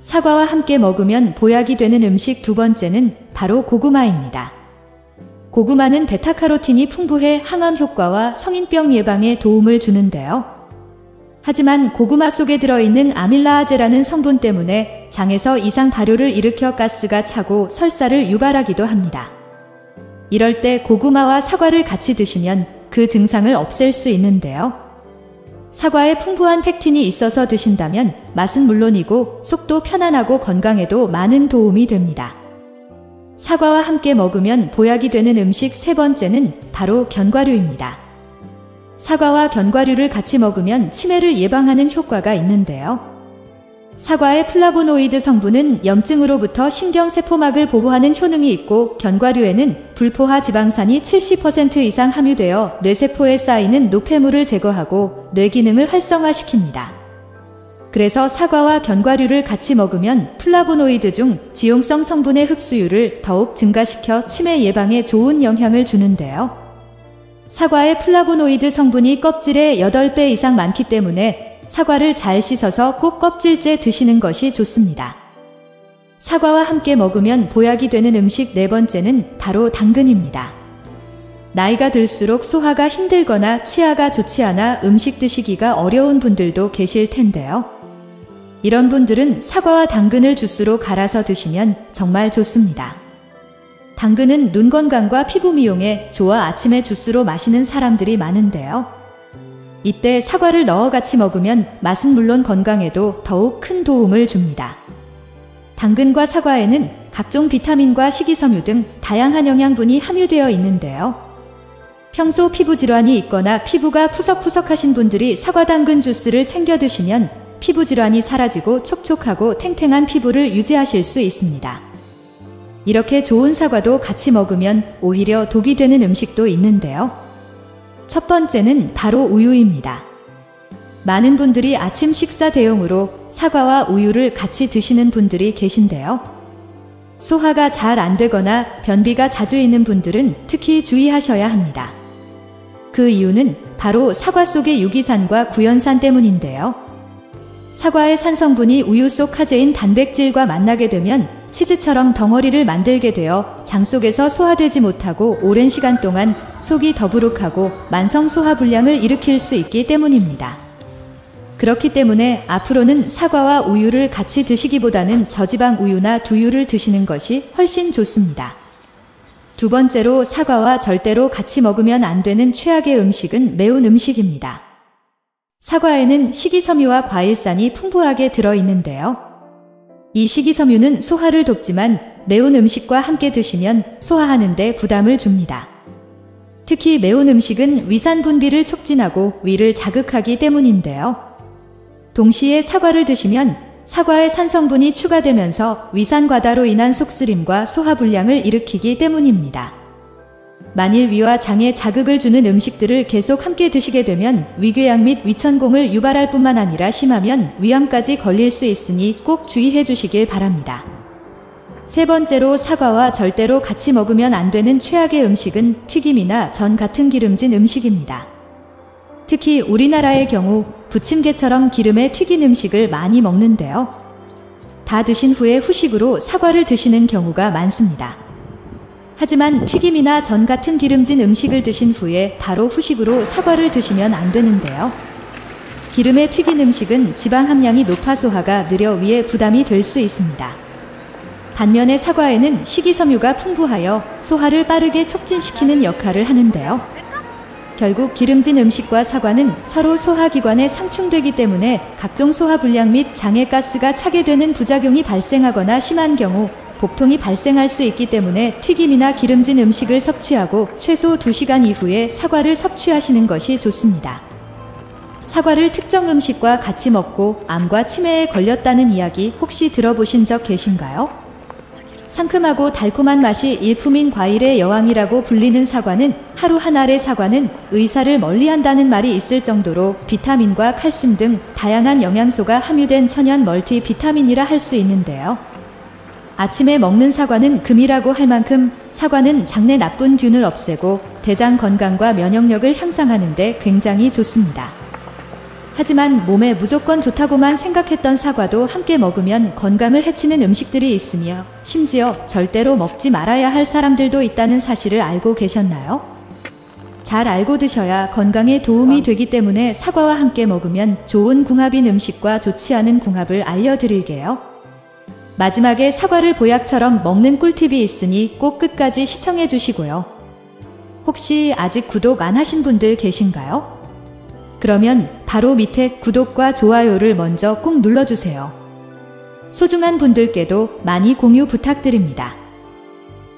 Speaker 1: 사과와 함께 먹으면 보약이 되는 음식 두 번째는 바로 고구마입니다. 고구마는 베타카로틴이 풍부해 항암 효과와 성인병 예방에 도움을 주는데요. 하지만 고구마 속에 들어있는 아밀라아제라는 성분 때문에 장에서 이상 발효를 일으켜 가스가 차고 설사를 유발하기도 합니다. 이럴 때 고구마와 사과를 같이 드시면 그 증상을 없앨 수 있는데요. 사과에 풍부한 펙틴이 있어서 드신다면 맛은 물론이고 속도 편안하고 건강에도 많은 도움이 됩니다. 사과와 함께 먹으면 보약이 되는 음식 세 번째는 바로 견과류입니다. 사과와 견과류를 같이 먹으면 치매를 예방하는 효과가 있는데요. 사과의 플라보노이드 성분은 염증으로부터 신경세포막을 보호하는 효능이 있고, 견과류에는 불포화 지방산이 70% 이상 함유되어 뇌세포에 쌓이는 노폐물을 제거하고 뇌 기능을 활성화시킵니다. 그래서 사과와 견과류를 같이 먹으면 플라보노이드 중 지용성 성분의 흡수율을 더욱 증가시켜 치매 예방에 좋은 영향을 주는데요. 사과의 플라보노이드 성분이 껍질의 8배 이상 많기 때문에 사과를 잘 씻어서 꼭 껍질째 드시는 것이 좋습니다. 사과와 함께 먹으면 보약이 되는 음식 네 번째는 바로 당근입니다. 나이가 들수록 소화가 힘들거나 치아가 좋지 않아 음식 드시기가 어려운 분들도 계실 텐데요. 이런 분들은 사과와 당근을 주스로 갈아서 드시면 정말 좋습니다. 당근은 눈 건강과 피부 미용에 좋아 아침에 주스로 마시는 사람들이 많은데요. 이때 사과를 넣어 같이 먹으면 맛은 물론 건강에도 더욱 큰 도움을 줍니다. 당근과 사과에는 각종 비타민과 식이섬유 등 다양한 영양분이 함유되어 있는데요. 평소 피부 질환이 있거나 피부가 푸석푸석하신 분들이 사과 당근 주스를 챙겨 드시면 피부 질환이 사라지고 촉촉하고 탱탱한 피부를 유지하실 수 있습니다. 이렇게 좋은 사과도 같이 먹으면 오히려 독이 되는 음식도 있는데요. 첫 번째는 바로 우유입니다. 많은 분들이 아침 식사 대용으로 사과와 우유를 같이 드시는 분들이 계신데요. 소화가 잘 안 되거나 변비가 자주 있는 분들은 특히 주의하셔야 합니다. 그 이유는 바로 사과 속의 유기산과 구연산 때문인데요. 사과의 산 성분이 우유 속 카제인 단백질과 만나게 되면 치즈처럼 덩어리를 만들게 되어 장 속에서 소화되지 못하고 오랜 시간 동안 속이 더부룩하고 만성 소화불량을 일으킬 수 있기 때문입니다. 그렇기 때문에 앞으로는 사과와 우유를 같이 드시기보다는 저지방 우유나 두유를 드시는 것이 훨씬 좋습니다. 두 번째로 사과와 절대로 같이 먹으면 안 되는 최악의 음식은 매운 음식입니다. 사과에는 식이섬유와 과일산이 풍부하게 들어있는데요. 이 식이섬유는 소화를 돕지만 매운 음식과 함께 드시면 소화하는 데 부담을 줍니다. 특히 매운 음식은 위산 분비를 촉진하고 위를 자극하기 때문인데요. 동시에 사과를 드시면 사과의 산 성분이 추가되면서 위산 과다로 인한 속쓰림과 소화불량을 일으키기 때문입니다. 만일 위와 장에 자극을 주는 음식들을 계속 함께 드시게 되면 위궤양 및 위천공을 유발할 뿐만 아니라 심하면 위암까지 걸릴 수 있으니 꼭 주의해 주시길 바랍니다. 세 번째로 사과와 절대로 같이 먹으면 안 되는 최악의 음식은 튀김이나 전 같은 기름진 음식입니다. 특히 우리나라의 경우 부침개처럼 기름에 튀긴 음식을 많이 먹는데요. 다 드신 후에 후식으로 사과를 드시는 경우가 많습니다. 하지만 튀김이나 전 같은 기름진 음식을 드신 후에 바로 후식으로 사과를 드시면 안 되는데요. 기름에 튀긴 음식은 지방 함량이 높아 소화가 느려 위에 부담이 될 수 있습니다. 반면에 사과에는 식이섬유가 풍부하여 소화를 빠르게 촉진시키는 역할을 하는데요. 결국 기름진 음식과 사과는 서로 소화기관에 상충되기 때문에 각종 소화불량 및 장애가스가 차게 되는 부작용이 발생하거나 심한 경우 복통이 발생할 수 있기 때문에 튀김이나 기름진 음식을 섭취하고 최소 2시간 이후에 사과를 섭취하시는 것이 좋습니다. 사과를 특정 음식과 같이 먹고 암과 치매에 걸렸다는 이야기 혹시 들어보신 적 계신가요? 상큼하고 달콤한 맛이 일품인 과일의 여왕이라고 불리는 사과는 하루 한 알의 사과는 의사를 멀리한다는 말이 있을 정도로 비타민과 칼슘 등 다양한 영양소가 함유된 천연 멀티 비타민이라 할 수 있는데요. 아침에 먹는 사과는 금이라고 할 만큼 사과는 장내 나쁜 균을 없애고 대장 건강과 면역력을 향상하는 데 굉장히 좋습니다. 하지만 몸에 무조건 좋다고만 생각했던 사과도 함께 먹으면 건강을 해치는 음식들이 있으며 심지어 절대로 먹지 말아야 할 사람들도 있다는 사실을 알고 계셨나요? 잘 알고 드셔야 건강에 도움이 되기 때문에 사과와 함께 먹으면 좋은 궁합인 음식과 좋지 않은 궁합을 알려드릴게요. 마지막에 사과를 보약처럼 먹는 꿀팁이 있으니 꼭 끝까지 시청해 주시고요. 혹시 아직 구독 안 하신 분들 계신가요? 그러면 바로 밑에 구독과 좋아요를 먼저 꼭 눌러주세요. 소중한 분들께도 많이 공유 부탁드립니다.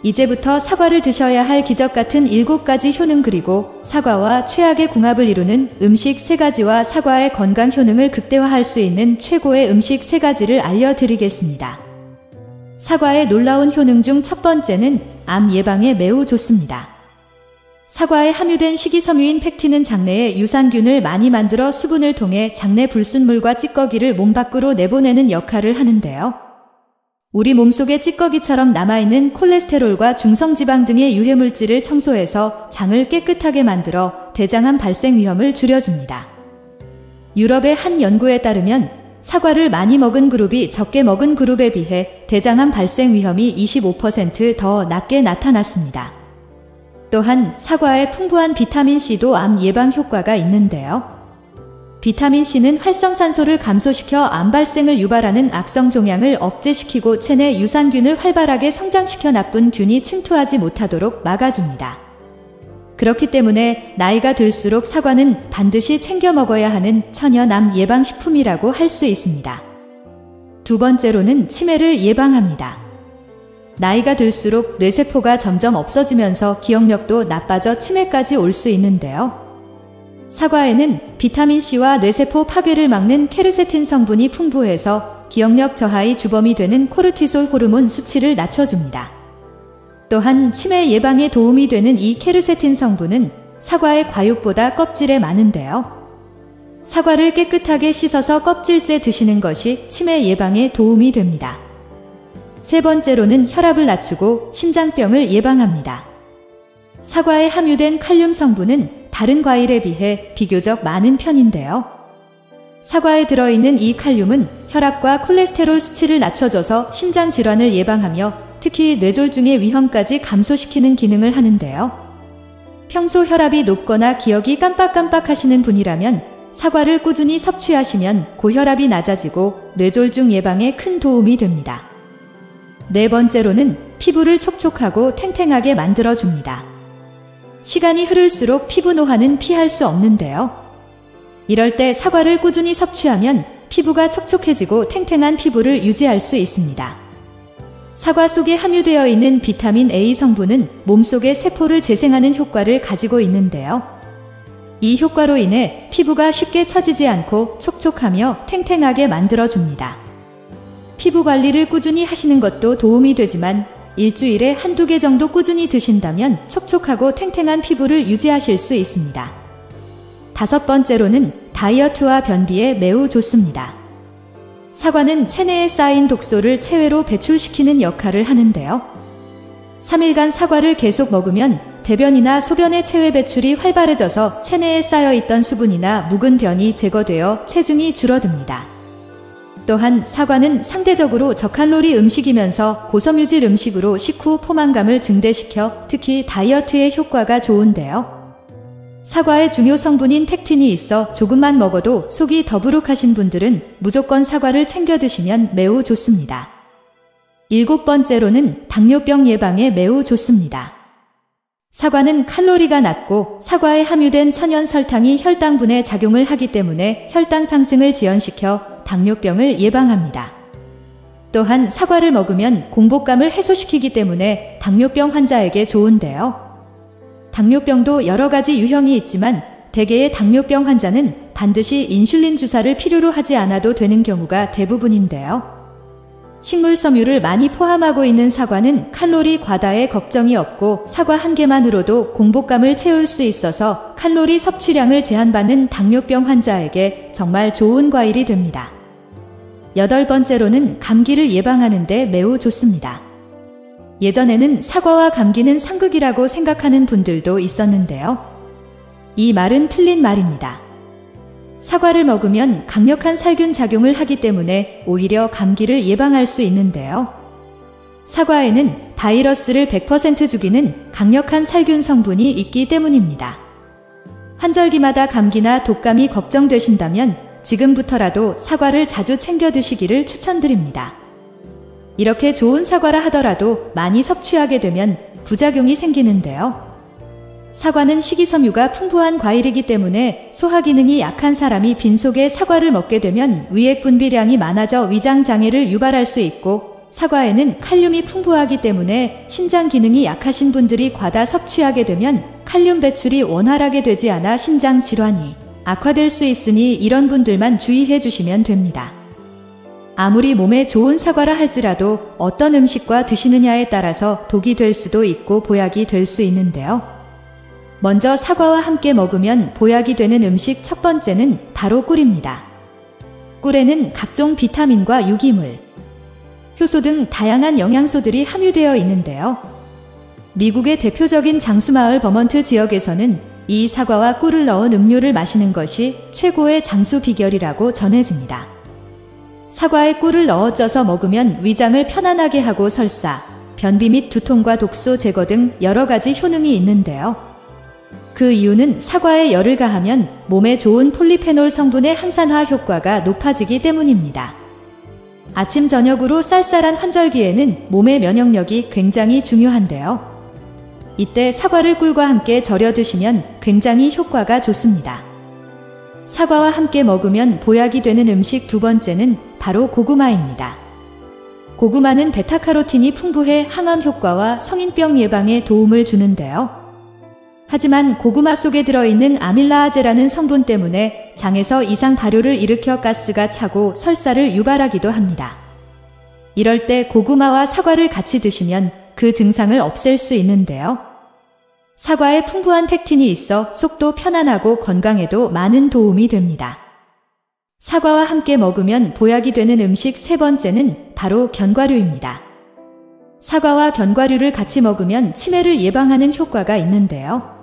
Speaker 1: 이제부터 사과를 드셔야 할 기적같은 7가지 효능 그리고 사과와 최악의 궁합을 이루는 음식 3가지와 사과의 건강 효능을 극대화할 수 있는 최고의 음식 3가지를 알려드리겠습니다. 사과의 놀라운 효능 중 첫 번째는 암 예방에 매우 좋습니다. 사과에 함유된 식이섬유인 팩틴은 장내에 유산균을 많이 만들어 수분을 통해 장내 불순물과 찌꺼기를 몸 밖으로 내보내는 역할을 하는데요. 우리 몸속에 찌꺼기처럼 남아있는 콜레스테롤과 중성지방 등의 유해물질을 청소해서 장을 깨끗하게 만들어 대장암 발생 위험을 줄여줍니다. 유럽의 한 연구에 따르면 사과를 많이 먹은 그룹이 적게 먹은 그룹에 비해 대장암 발생 위험이 25% 더 낮게 나타났습니다. 또한 사과에 풍부한 비타민C도 암 예방 효과가 있는데요. 비타민C는 활성산소를 감소시켜 암 발생을 유발하는 악성 종양을 억제시키고 체내 유산균을 활발하게 성장시켜 나쁜 균이 침투하지 못하도록 막아줍니다. 그렇기 때문에 나이가 들수록 사과는 반드시 챙겨 먹어야 하는 천연 암 예방식품이라고 할 수 있습니다. 두 번째로는 치매를 예방합니다. 나이가 들수록 뇌세포가 점점 없어지면서 기억력도 나빠져 치매까지 올 수 있는데요. 사과에는 비타민C와 뇌세포 파괴를 막는 케르세틴 성분이 풍부해서 기억력 저하의 주범이 되는 코르티솔 호르몬 수치를 낮춰줍니다. 또한 치매 예방에 도움이 되는 이 케르세틴 성분은 사과의 과육보다 껍질에 많은데요. 사과를 깨끗하게 씻어서 껍질째 드시는 것이 치매 예방에 도움이 됩니다. 세 번째로는 혈압을 낮추고 심장병을 예방합니다. 사과에 함유된 칼륨 성분은 다른 과일에 비해 비교적 많은 편인데요. 사과에 들어있는 이 칼륨은 혈압과 콜레스테롤 수치를 낮춰줘서 심장 질환을 예방하며 특히 뇌졸중의 위험까지 감소시키는 기능을 하는데요. 평소 혈압이 높거나 기억이 깜빡깜빡 하시는 분이라면 사과를 꾸준히 섭취하시면 고혈압이 낮아지고 뇌졸중 예방에 큰 도움이 됩니다. 네 번째로는 피부를 촉촉하고 탱탱하게 만들어줍니다. 시간이 흐를수록 피부 노화는 피할 수 없는데요. 이럴 때 사과를 꾸준히 섭취하면 피부가 촉촉해지고 탱탱한 피부를 유지할 수 있습니다. 사과 속에 함유되어 있는 비타민 A 성분은 몸속의 세포를 재생하는 효과를 가지고 있는데요. 이 효과로 인해 피부가 쉽게 처지지 않고 촉촉하며 탱탱하게 만들어줍니다. 피부 관리를 꾸준히 하시는 것도 도움이 되지만 일주일에 한두 개 정도 꾸준히 드신다면 촉촉하고 탱탱한 피부를 유지하실 수 있습니다. 다섯 번째로는 다이어트와 변비에 매우 좋습니다. 사과는 체내에 쌓인 독소를 체외로 배출시키는 역할을 하는데요. 3일간 사과를 계속 먹으면 대변이나 소변의 체외 배출이 활발해져서 체내에 쌓여있던 수분이나 묵은 변이 제거되어 체중이 줄어듭니다. 또한 사과는 상대적으로 저칼로리 음식이면서 고섬유질 음식으로 식후 포만감을 증대시켜 특히 다이어트에 효과가 좋은데요. 사과의 중요 성분인 팩틴이 있어 조금만 먹어도 속이 더부룩하신 분들은 무조건 사과를 챙겨 드시면 매우 좋습니다. 7번째로는 당뇨병 예방에 매우 좋습니다. 사과는 칼로리가 낮고 사과에 함유된 천연 설탕이 혈당분에 작용을 하기 때문에 혈당 상승을 지연시켜 당뇨병을 예방합니다. 또한 사과를 먹으면 공복감을 해소시키기 때문에 당뇨병 환자에게 좋은데요. 당뇨병도 여러 가지 유형이 있지만 대개의 당뇨병 환자는 반드시 인슐린 주사를 필요로 하지 않아도 되는 경우가 대부분인데요. 식물 섬유를 많이 포함하고 있는 사과는 칼로리 과다에 걱정이 없고 사과 한 개만으로도 공복감을 채울 수 있어서 칼로리 섭취량을 제한받는 당뇨병 환자에게 정말 좋은 과일이 됩니다. 8번째로는 감기를 예방하는 데 매우 좋습니다. 예전에는 사과와 감기는 상극이라고 생각하는 분들도 있었는데요. 이 말은 틀린 말입니다. 사과를 먹으면 강력한 살균 작용을 하기 때문에 오히려 감기를 예방할 수 있는데요. 사과에는 바이러스를 100% 죽이는 강력한 살균 성분이 있기 때문입니다. 환절기마다 감기나 독감이 걱정되신다면 지금부터라도 사과를 자주 챙겨 드시기를 추천드립니다. 이렇게 좋은 사과라 하더라도 많이 섭취하게 되면 부작용이 생기는데요. 사과는 식이섬유가 풍부한 과일이기 때문에 소화 기능이 약한 사람이 빈속에 사과를 먹게 되면 위액 분비량이 많아져 위장 장애를 유발할 수 있고 사과에는 칼륨이 풍부하기 때문에 신장 기능이 약하신 분들이 과다 섭취하게 되면 칼륨 배출이 원활하게 되지 않아 심장 질환이 악화될 수 있으니 이런 분들만 주의해 주시면 됩니다. 아무리 몸에 좋은 사과라 할지라도 어떤 음식과 드시느냐에 따라서 독이 될 수도 있고 보약이 될 수 있는데요. 먼저 사과와 함께 먹으면 보약이 되는 음식 첫 번째는 바로 꿀입니다. 꿀에는 각종 비타민과 유기물, 효소 등 다양한 영양소들이 함유되어 있는데요. 미국의 대표적인 장수마을 버먼트 지역에서는 이 사과와 꿀을 넣은 음료를 마시는 것이 최고의 장수 비결이라고 전해집니다. 사과에 꿀을 넣어 쪄서 먹으면 위장을 편안하게 하고 설사, 변비 및 두통과 독소 제거 등 여러 가지 효능이 있는데요. 그 이유는 사과에 열을 가하면 몸에 좋은 폴리페놀 성분의 항산화 효과가 높아지기 때문입니다. 아침 저녁으로 쌀쌀한 환절기에는 몸의 면역력이 굉장히 중요한데요. 이때 사과를 꿀과 함께 절여 드시면 굉장히 효과가 좋습니다. 사과와 함께 먹으면 보약이 되는 음식 두 번째는 바로 고구마입니다. 고구마는 베타카로틴이 풍부해 항암 효과와 성인병 예방에 도움을 주는데요. 하지만 고구마 속에 들어있는 아밀라아제라는 성분 때문에 장에서 이상 발효를 일으켜 가스가 차고 설사를 유발하기도 합니다. 이럴 때 고구마와 사과를 같이 드시면 그 증상을 없앨 수 있는데요. 사과에 풍부한 팩틴이 있어 속도 편안하고 건강에도 많은 도움이 됩니다. 사과와 함께 먹으면 보약이 되는 음식 세 번째는 바로 견과류입니다. 사과와 견과류를 같이 먹으면 치매를 예방하는 효과가 있는데요.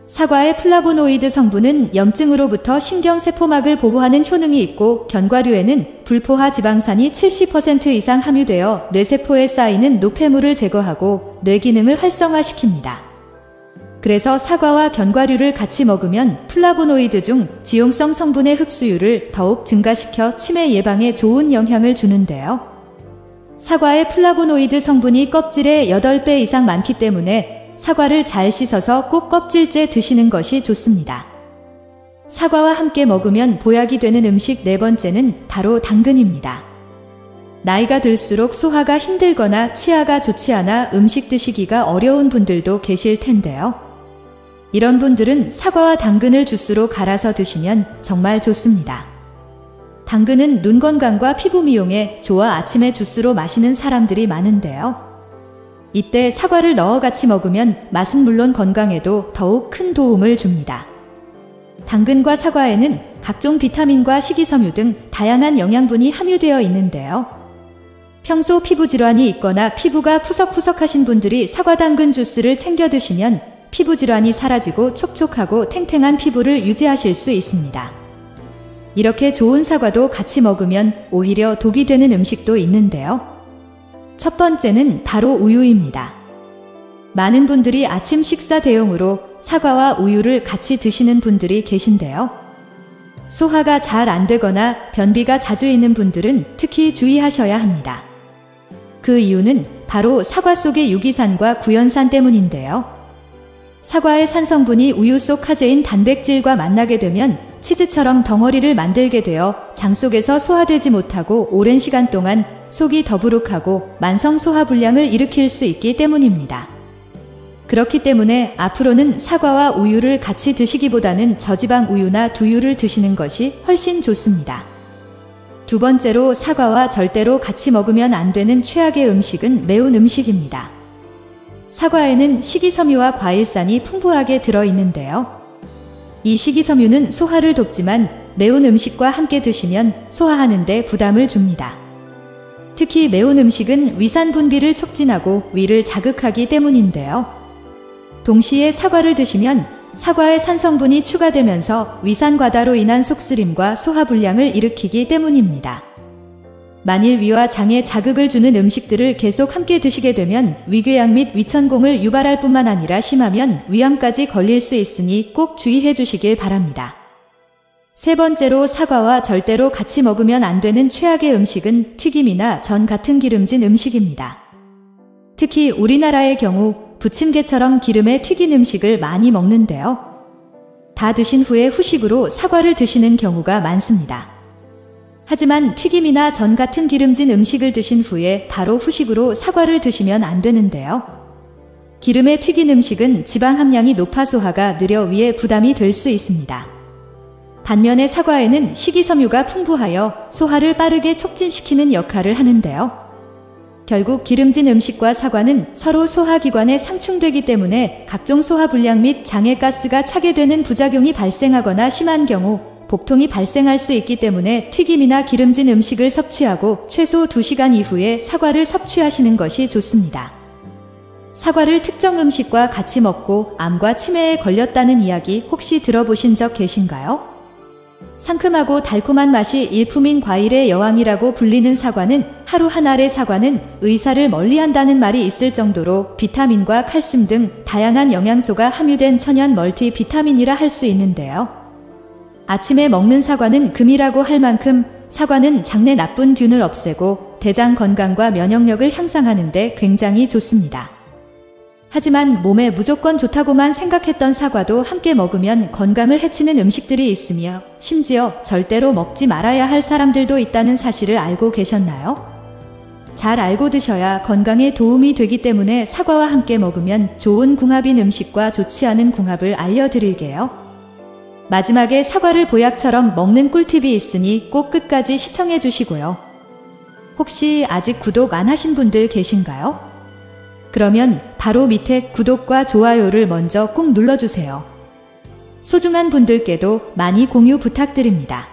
Speaker 1: 사과의 플라보노이드 성분은 염증으로부터 신경세포막을 보호하는 효능이 있고 견과류에는 불포화 지방산이 70% 이상 함유되어 뇌세포에 쌓이는 노폐물을 제거하고 뇌 기능을 활성화시킵니다. 그래서 사과와 견과류를 같이 먹으면 플라보노이드 중 지용성 성분의 흡수율을 더욱 증가시켜 치매 예방에 좋은 영향을 주는데요. 사과의 플라보노이드 성분이 껍질의 8배 이상 많기 때문에 사과를 잘 씻어서 꼭 껍질째 드시는 것이 좋습니다. 사과와 함께 먹으면 보약이 되는 음식 네 번째는 바로 당근입니다. 나이가 들수록 소화가 힘들거나 치아가 좋지 않아 음식 드시기가 어려운 분들도 계실 텐데요. 이런 분들은 사과와 당근을 주스로 갈아서 드시면 정말 좋습니다. 당근은 눈 건강과 피부 미용에 좋아 아침에 주스로 마시는 사람들이 많은데요. 이때 사과를 넣어 같이 먹으면 맛은 물론 건강에도 더욱 큰 도움을 줍니다. 당근과 사과에는 각종 비타민과 식이섬유 등 다양한 영양분이 함유되어 있는데요. 평소 피부 질환이 있거나 피부가 푸석푸석하신 분들이 사과 당근 주스를 챙겨 드시면 피부 질환이 사라지고 촉촉하고 탱탱한 피부를 유지하실 수 있습니다. 이렇게 좋은 사과도 같이 먹으면 오히려 독이 되는 음식도 있는데요. 첫 번째는 바로 우유입니다. 많은 분들이 아침 식사 대용으로 사과와 우유를 같이 드시는 분들이 계신데요. 소화가 잘 안 되거나 변비가 자주 있는 분들은 특히 주의하셔야 합니다. 그 이유는 바로 사과 속의 유기산과 구연산 때문인데요. 사과의 산 성분이 우유 속 카제인 단백질과 만나게 되면 치즈처럼 덩어리를 만들게 되어 장 속에서 소화되지 못하고 오랜 시간 동안 속이 더부룩하고 만성 소화불량을 일으킬 수 있기 때문입니다. 그렇기 때문에 앞으로는 사과와 우유를 같이 드시기보다는 저지방 우유나 두유를 드시는 것이 훨씬 좋습니다. 두 번째로 사과와 절대로 같이 먹으면 안 되는 최악의 음식은 매운 음식입니다. 사과에는 식이섬유와 과일산이 풍부하게 들어있는데요. 이 식이섬유는 소화를 돕지만 매운 음식과 함께 드시면 소화하는 데 부담을 줍니다. 특히 매운 음식은 위산 분비를 촉진하고 위를 자극하기 때문인데요. 동시에 사과를 드시면 사과의 산성분이 추가되면서 위산 과다로 인한 속쓰림과 소화불량을 일으키기 때문입니다. 만일 위와 장에 자극을 주는 음식들을 계속 함께 드시게 되면 위궤양 및 위천공을 유발할 뿐만 아니라 심하면 위암까지 걸릴 수 있으니 꼭 주의해 주시길 바랍니다. 세 번째로 사과와 절대로 같이 먹으면 안 되는 최악의 음식은 튀김이나 전 같은 기름진 음식입니다. 특히 우리나라의 경우 부침개처럼 기름에 튀긴 음식을 많이 먹는데요. 다 드신 후에 후식으로 사과를 드시는 경우가 많습니다. 하지만 튀김이나 전 같은 기름진 음식을 드신 후에 바로 후식으로 사과를 드시면 안 되는데요. 기름에 튀긴 음식은 지방 함량이 높아 소화가 느려 위에 부담이 될 수 있습니다. 반면에 사과에는 식이섬유가 풍부하여 소화를 빠르게 촉진시키는 역할을 하는데요. 결국 기름진 음식과 사과는 서로 소화기관에 상충되기 때문에 각종 소화불량 및 장에 가스가 차게 되는 부작용이 발생하거나 심한 경우 복통이 발생할 수 있기 때문에 튀김이나 기름진 음식을 섭취하고 최소 2시간 이후에 사과를 섭취하시는 것이 좋습니다. 사과를 특정 음식과 같이 먹고 암과 치매에 걸렸다는 이야기 혹시 들어보신 적 계신가요? 상큼하고 달콤한 맛이 일품인 과일의 여왕이라고 불리는 사과는 하루 한 알의 사과는 의사를 멀리한다는 말이 있을 정도로 비타민과 칼슘 등 다양한 영양소가 함유된 천연 멀티비타민이라 할 수 있는데요. 아침에 먹는 사과는 금이라고 할 만큼 사과는 장내 나쁜 균을 없애고 대장 건강과 면역력을 향상하는 데 굉장히 좋습니다. 하지만 몸에 무조건 좋다고만 생각했던 사과도 함께 먹으면 건강을 해치는 음식들이 있으며 심지어 절대로 먹지 말아야 할 사람들도 있다는 사실을 알고 계셨나요? 잘 알고 드셔야 건강에 도움이 되기 때문에 사과와 함께 먹으면 좋은 궁합인 음식과 좋지 않은 궁합을 알려드릴게요. 마지막에 사과를 보약처럼 먹는 꿀팁이 있으니 꼭 끝까지 시청해 주시고요. 혹시 아직 구독 안 하신 분들 계신가요? 그러면 바로 밑에 구독과 좋아요를 먼저 꼭 눌러주세요. 소중한 분들께도 많이 공유 부탁드립니다.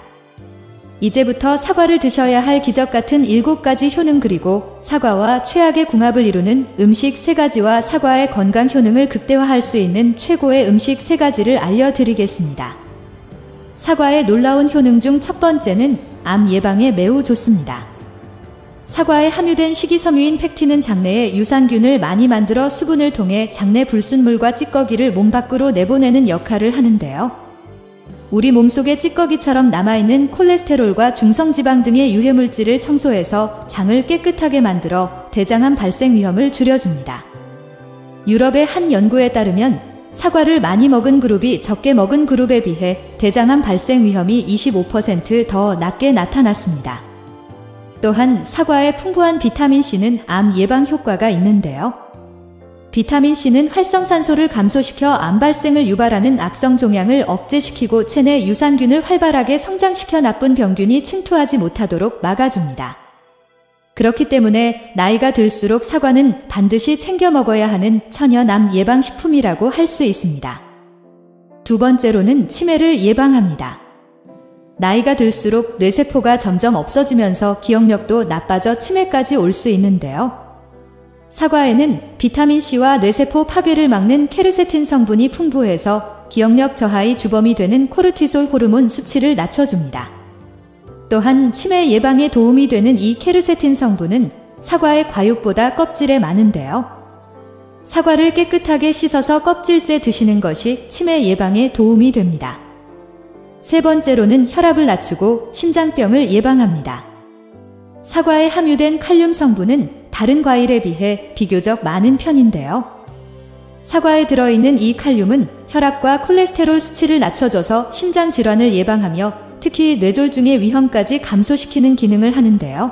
Speaker 1: 이제부터 사과를 드셔야 할 기적 같은 7가지 효능 그리고 사과와 최악의 궁합을 이루는 음식 3가지와 사과의 건강 효능을 극대화할 수 있는 최고의 음식 3가지를 알려드리겠습니다. 사과의 놀라운 효능 중 첫 번째는 암 예방에 매우 좋습니다. 사과에 함유된 식이섬유인 팩틴은 장내에 유산균을 많이 만들어 수분을 통해 장내 불순물과 찌꺼기를 몸 밖으로 내보내는 역할을 하는데요. 우리 몸속에 찌꺼기처럼 남아있는 콜레스테롤과 중성지방 등의 유해물질을 청소해서 장을 깨끗하게 만들어 대장암 발생 위험을 줄여줍니다. 유럽의 한 연구에 따르면 사과를 많이 먹은 그룹이 적게 먹은 그룹에 비해 대장암 발생 위험이 25% 더 낮게 나타났습니다. 또한 사과의 풍부한 비타민C는 암 예방 효과가 있는데요. 비타민C는 활성산소를 감소시켜 암 발생을 유발하는 악성 종양을 억제시키고 체내 유산균을 활발하게 성장시켜 나쁜 병균이 침투하지 못하도록 막아줍니다. 그렇기 때문에 나이가 들수록 사과는 반드시 챙겨 먹어야 하는 천연 암 예방식품이라고 할 수 있습니다. 두 번째로는 치매를 예방합니다. 나이가 들수록 뇌세포가 점점 없어지면서 기억력도 나빠져 치매까지 올 수 있는데요. 사과에는 비타민C와 뇌세포 파괴를 막는 케르세틴 성분이 풍부해서 기억력 저하의 주범이 되는 코르티솔 호르몬 수치를 낮춰줍니다. 또한 치매 예방에 도움이 되는 이 케르세틴 성분은 사과의 과육보다 껍질에 많은데요. 사과를 깨끗하게 씻어서 껍질째 드시는 것이 치매 예방에 도움이 됩니다. 세 번째로는 혈압을 낮추고 심장병을 예방합니다. 사과에 함유된 칼륨 성분은 다른 과일에 비해 비교적 많은 편인데요. 사과에 들어있는 이 칼륨은 혈압과 콜레스테롤 수치를 낮춰줘서 심장질환을 예방하며 특히 뇌졸중의 위험까지 감소시키는 기능을 하는데요.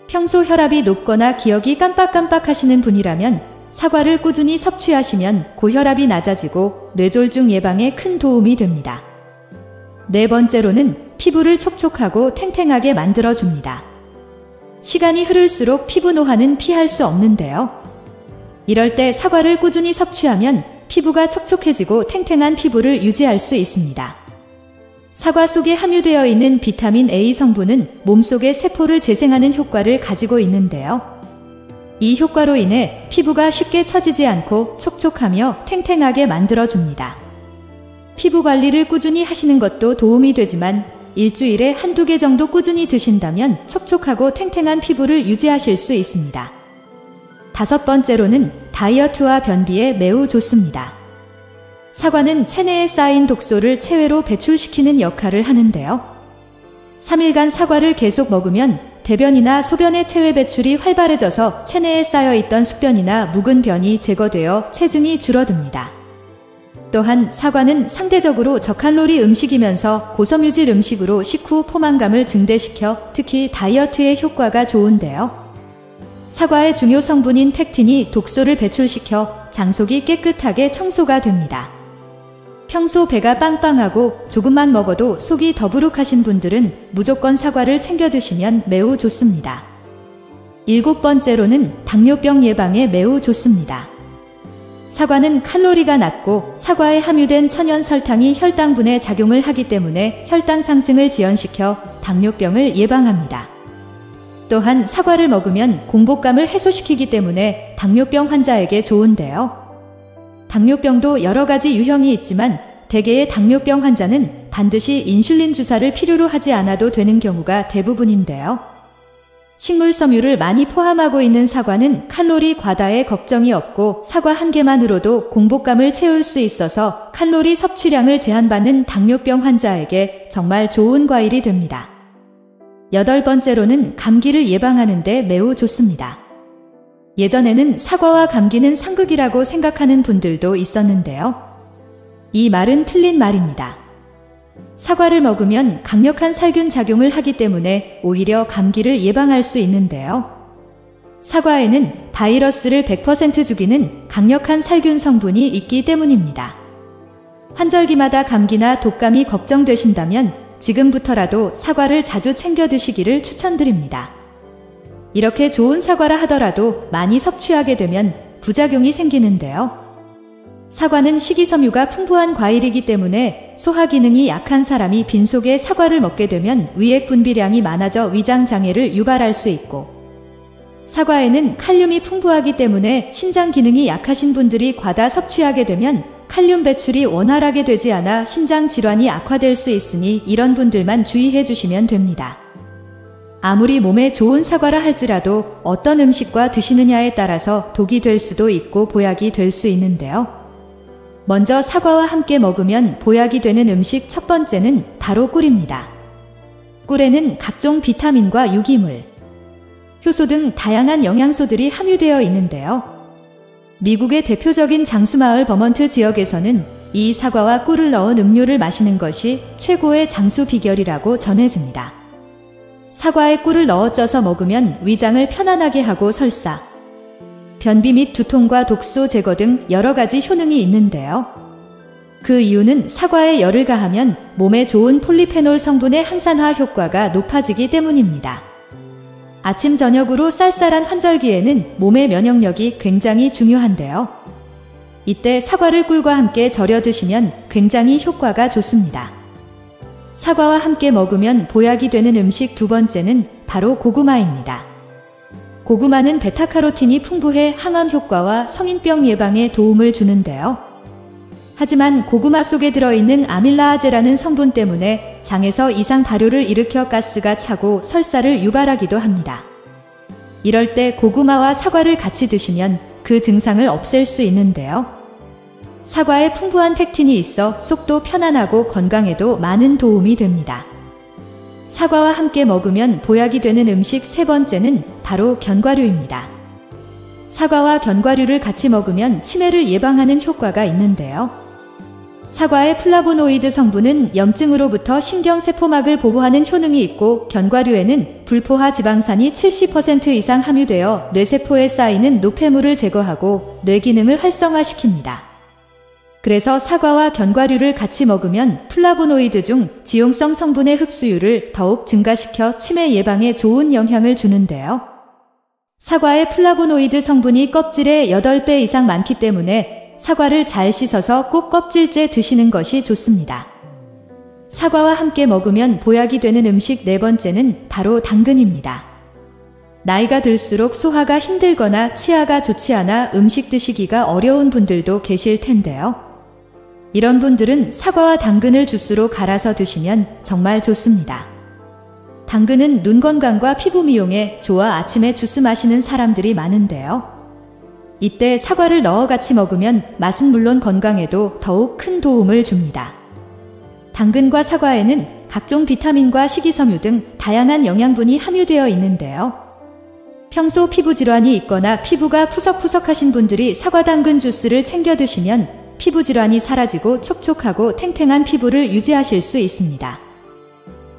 Speaker 1: 평소 혈압이 높거나 기억이 깜빡깜빡 하시는 분이라면 사과를 꾸준히 섭취하시면 고혈압이 낮아지고 뇌졸중 예방에 큰 도움이 됩니다. 네 번째로는 피부를 촉촉하고 탱탱하게 만들어줍니다. 시간이 흐를수록 피부 노화는 피할 수 없는데요. 이럴 때 사과를 꾸준히 섭취하면 피부가 촉촉해지고 탱탱한 피부를 유지할 수 있습니다. 사과 속에 함유되어 있는 비타민 A 성분은 몸속의 세포를 재생하는 효과를 가지고 있는데요. 이 효과로 인해 피부가 쉽게 처지지 않고 촉촉하며 탱탱하게 만들어줍니다. 피부 관리를 꾸준히 하시는 것도 도움이 되지만 일주일에 한두 개 정도 꾸준히 드신다면 촉촉하고 탱탱한 피부를 유지하실 수 있습니다. 다섯 번째로는 다이어트와 변비에 매우 좋습니다. 사과는 체내에 쌓인 독소를 체외로 배출시키는 역할을 하는데요. 3일간 사과를 계속 먹으면 대변이나 소변의 체외 배출이 활발해져서 체내에 쌓여있던 숙변이나 묵은 변이 제거되어 체중이 줄어듭니다. 또한 사과는 상대적으로 저칼로리 음식이면서 고섬유질 음식으로 식후 포만감을 증대시켜 특히 다이어트에 효과가 좋은데요. 사과의 중요 성분인 팩틴이 독소를 배출시켜 장속이 깨끗하게 청소가 됩니다. 평소 배가 빵빵하고 조금만 먹어도 속이 더부룩하신 분들은 무조건 사과를 챙겨 드시면 매우 좋습니다. 일곱 번째로는 당뇨병 예방에 매우 좋습니다. 사과는 칼로리가 낮고 사과에 함유된 천연 설탕이 혈당분에 작용을 하기 때문에 혈당 상승을 지연시켜 당뇨병을 예방합니다. 또한 사과를 먹으면 공복감을 해소시키기 때문에 당뇨병 환자에게 좋은데요. 당뇨병도 여러 가지 유형이 있지만 대개의 당뇨병 환자는 반드시 인슐린 주사를 필요로 하지 않아도 되는 경우가 대부분인데요. 식물 섬유를 많이 포함하고 있는 사과는 칼로리 과다에 걱정이 없고 사과 한 개만으로도 공복감을 채울 수 있어서 칼로리 섭취량을 제한받는 당뇨병 환자에게 정말 좋은 과일이 됩니다. 여덟 번째로는 감기를 예방하는 데 매우 좋습니다. 예전에는 사과와 감기는 상극이라고 생각하는 분들도 있었는데요. 이 말은 틀린 말입니다. 사과를 먹으면 강력한 살균 작용을 하기 때문에 오히려 감기를 예방할 수 있는데요. 사과에는 바이러스를 100% 죽이는 강력한 살균 성분이 있기 때문입니다. 환절기마다 감기나 독감이 걱정되신다면 지금부터라도 사과를 자주 챙겨 드시기를 추천드립니다. 이렇게 좋은 사과라 하더라도 많이 섭취하게 되면 부작용이 생기는데요. 사과는 식이섬유가 풍부한 과일이기 때문에 소화 기능이 약한 사람이 빈속에 사과를 먹게 되면 위액 분비량이 많아져 위장 장애를 유발할 수 있고, 사과에는 칼륨이 풍부하기 때문에 신장 기능이 약하신 분들이 과다 섭취하게 되면 칼륨 배출이 원활하게 되지 않아 심장 질환이 악화될 수 있으니 이런 분들만 주의해 주시면 됩니다. 아무리 몸에 좋은 사과라 할지라도 어떤 음식과 드시느냐에 따라서 독이 될 수도 있고 보약이 될 수 있는데요. 먼저 사과와 함께 먹으면 보약이 되는 음식 첫 번째는 바로 꿀입니다. 꿀에는 각종 비타민과 유기물, 효소 등 다양한 영양소들이 함유되어 있는데요. 미국의 대표적인 장수마을 버먼트 지역에서는 이 사과와 꿀을 넣은 음료를 마시는 것이 최고의 장수 비결이라고 전해집니다. 사과에 꿀을 넣어 쪄서 먹으면 위장을 편안하게 하고 설사, 변비 및 두통과 독소 제거 등 여러 가지 효능이 있는데요. 그 이유는 사과에 열을 가하면 몸에 좋은 폴리페놀 성분의 항산화 효과가 높아지기 때문입니다. 아침 저녁으로 쌀쌀한 환절기에는 몸의 면역력이 굉장히 중요한데요. 이때 사과를 꿀과 함께 절여 드시면 굉장히 효과가 좋습니다. 사과와 함께 먹으면 보약이 되는 음식 두 번째는 바로 고구마입니다. 고구마는 베타카로틴이 풍부해 항암 효과와 성인병 예방에 도움을 주는데요. 하지만 고구마 속에 들어있는 아밀라아제라는 성분 때문에 장에서 이상 발효를 일으켜 가스가 차고 설사를 유발하기도 합니다. 이럴 때 고구마와 사과를 같이 드시면 그 증상을 없앨 수 있는데요. 사과에 풍부한 팩틴이 있어 속도 편안하고 건강에도 많은 도움이 됩니다. 사과와 함께 먹으면 보약이 되는 음식 세 번째는 바로 견과류입니다. 사과와 견과류를 같이 먹으면 치매를 예방하는 효과가 있는데요. 사과의 플라보노이드 성분은 염증으로부터 신경세포막을 보호하는 효능이 있고 견과류에는 불포화 지방산이 70% 이상 함유되어 뇌세포에 쌓이는 노폐물을 제거하고 뇌 기능을 활성화시킵니다. 그래서 사과와 견과류를 같이 먹으면 플라보노이드 중 지용성 성분의 흡수율을 더욱 증가시켜 치매 예방에 좋은 영향을 주는데요. 사과의 플라보노이드 성분이 껍질의 8배 이상 많기 때문에 사과를 잘 씻어서 꼭 껍질째 드시는 것이 좋습니다. 사과와 함께 먹으면 보약이 되는 음식 네 번째는 바로 당근입니다. 나이가 들수록 소화가 힘들거나 치아가 좋지 않아 음식 드시기가 어려운 분들도 계실 텐데요. 이런 분들은 사과와 당근을 주스로 갈아서 드시면 정말 좋습니다. 당근은 눈 건강과 피부 미용에 좋아 아침에 주스 마시는 사람들이 많은데요. 이때 사과를 넣어 같이 먹으면 맛은 물론 건강에도 더욱 큰 도움을 줍니다. 당근과 사과에는 각종 비타민과 식이섬유 등 다양한 영양분이 함유되어 있는데요. 평소 피부 질환이 있거나 피부가 푸석푸석하신 분들이 사과 당근 주스를 챙겨 드시면 피부 질환이 사라지고 촉촉하고 탱탱한 피부를 유지하실 수 있습니다.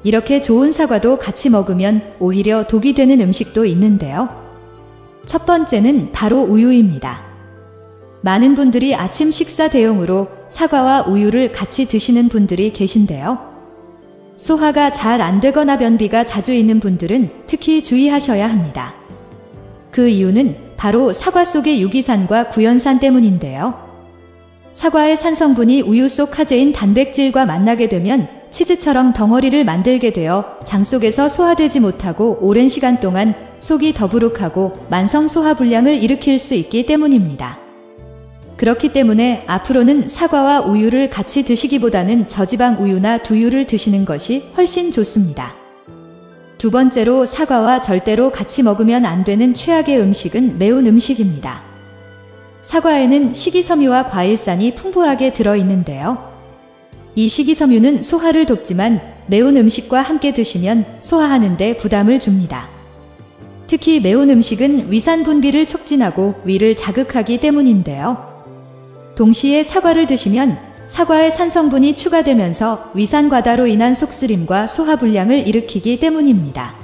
Speaker 1: 이렇게 좋은 사과도 같이 먹으면 오히려 독이 되는 음식도 있는데요. 첫 번째는 바로 우유입니다. 많은 분들이 아침 식사 대용으로 사과와 우유를 같이 드시는 분들이 계신데요. 소화가 잘 안 되거나 변비가 자주 있는 분들은 특히 주의하셔야 합니다. 그 이유는 바로 사과 속의 유기산과 구연산 때문인데요. 사과의 산성분이 우유 속 카제인 단백질과 만나게 되면 치즈처럼 덩어리를 만들게 되어 장 속에서 소화되지 못하고 오랜 시간 동안 속이 더부룩하고 만성 소화불량을 일으킬 수 있기 때문입니다. 그렇기 때문에 앞으로는 사과와 우유를 같이 드시기보다는 저지방 우유나 두유를 드시는 것이 훨씬 좋습니다. 두 번째로 사과와 절대로 같이 먹으면 안 되는 최악의 음식은 매운 음식입니다. 사과에는 식이섬유와 과일산이 풍부하게 들어있는데요. 이 식이섬유는 소화를 돕지만 매운 음식과 함께 드시면 소화하는 데 부담을 줍니다. 특히 매운 음식은 위산 분비를 촉진하고 위를 자극하기 때문인데요. 동시에 사과를 드시면 사과의 산성분이 추가되면서 위산 과다로 인한 속쓰림과 소화불량을 일으키기 때문입니다.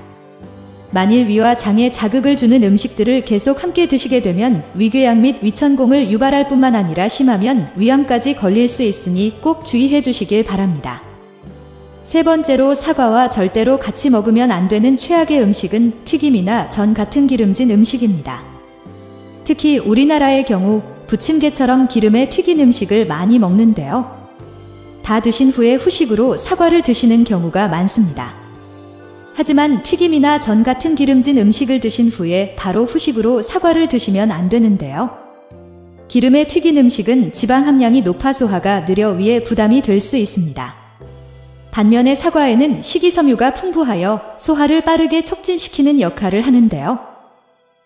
Speaker 1: 만일 위와 장에 자극을 주는 음식들을 계속 함께 드시게 되면 위궤양 및 위천공을 유발할 뿐만 아니라 심하면 위암까지 걸릴 수 있으니 꼭 주의해 주시길 바랍니다. 세 번째로 사과와 절대로 같이 먹으면 안 되는 최악의 음식은 튀김이나 전 같은 기름진 음식입니다. 특히 우리나라의 경우 부침개처럼 기름에 튀긴 음식을 많이 먹는데요. 다 드신 후에 후식으로 사과를 드시는 경우가 많습니다. 하지만 튀김이나 전 같은 기름진 음식을 드신 후에 바로 후식으로 사과를 드시면 안 되는데요. 기름에 튀긴 음식은 지방 함량이 높아 소화가 느려 위에 부담이 될 수 있습니다. 반면에 사과에는 식이섬유가 풍부하여 소화를 빠르게 촉진시키는 역할을 하는데요.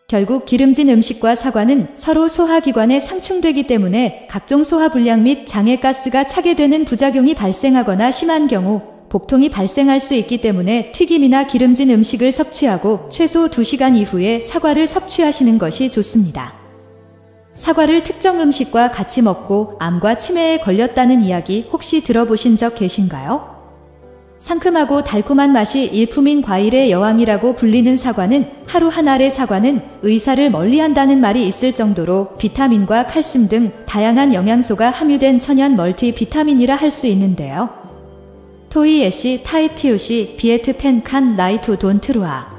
Speaker 1: 결국 기름진 음식과 사과는 서로 소화기관에 상충되기 때문에 각종 소화불량 및 장에 가스가 차게 되는 부작용이 발생하거나 심한 경우 복통이 발생할 수 있기 때문에 튀김이나 기름진 음식을 섭취하고 최소 2시간 이후에 사과를 섭취하시는 것이 좋습니다. 사과를 특정 음식과 같이 먹고 암과 치매에 걸렸다는 이야기 혹시 들어보신 적 계신가요? 상큼하고 달콤한 맛이 일품인 과일의 여왕이라고 불리는 사과는 하루 한 알의 사과는 의사를 멀리한다는 말이 있을 정도로 비타민과 칼슘 등 다양한 영양소가 함유된 천연 멀티비타민이라 할 수 있는데요. 토이에시, 타이티우시, 비에트펜, 칸, 라이투, 돈트루아.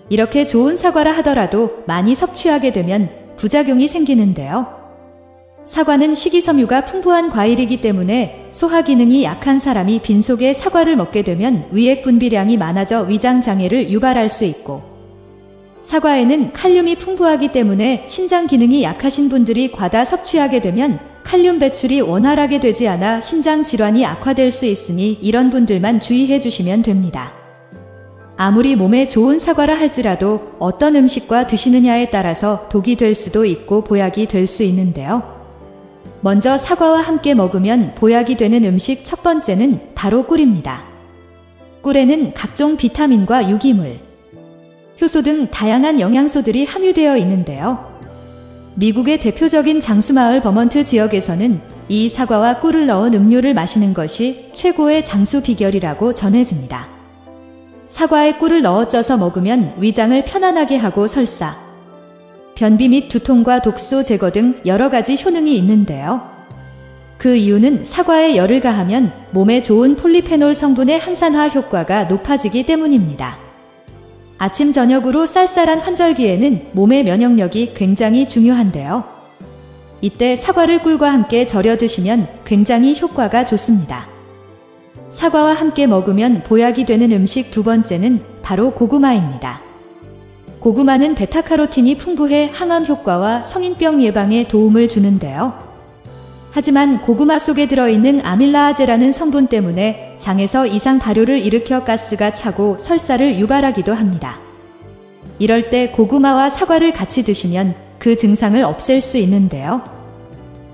Speaker 1: 이렇게 좋은 사과라 하더라도 많이 섭취하게 되면 부작용이 생기는데요. 사과는 식이섬유가 풍부한 과일이기 때문에 소화 기능이 약한 사람이 빈속에 사과를 먹게 되면 위액 분비량이 많아져 위장 장애를 유발할 수 있고, 사과에는 칼륨이 풍부하기 때문에 신장 기능이 약하신 분들이 과다 섭취하게 되면 칼륨 배출이 원활하게 되지 않아 신장 질환이 악화될 수 있으니 이런 분들만 주의해 주시면 됩니다. 아무리 몸에 좋은 사과라 할지라도 어떤 음식과 드시느냐에 따라서 독이 될 수도 있고 보약이 될 수 있는데요. 먼저 사과와 함께 먹으면 보약이 되는 음식 첫 번째는 바로 꿀입니다. 꿀에는 각종 비타민과 유기물, 효소 등 다양한 영양소들이 함유되어 있는데요. 미국의 대표적인 장수마을 버먼트 지역에서는 이 사과와 꿀을 넣은 음료를 마시는 것이 최고의 장수 비결이라고 전해집니다. 사과에 꿀을 넣어 쪄서 먹으면 위장을 편안하게 하고 설사, 변비 및 두통과 독소 제거 등 여러 가지 효능이 있는데요. 그 이유는 사과에 열을 가하면 몸에 좋은 폴리페놀 성분의 항산화 효과가 높아지기 때문입니다. 아침 저녁으로 쌀쌀한 환절기에는 몸의 면역력이 굉장히 중요한데요. 이때 사과를 꿀과 함께 절여 드시면 굉장히 효과가 좋습니다. 사과와 함께 먹으면 보약이 되는 음식 두 번째는 바로 고구마입니다. 고구마는 베타카로틴이 풍부해 항암 효과와 성인병 예방에 도움을 주는데요. 하지만 고구마 속에 들어있는 아밀라아제라는 성분 때문에 장에서 이상 발효를 일으켜 가스가 차고 설사를 유발하기도 합니다. 이럴 때 고구마와 사과를 같이 드시면 그 증상을 없앨 수 있는데요.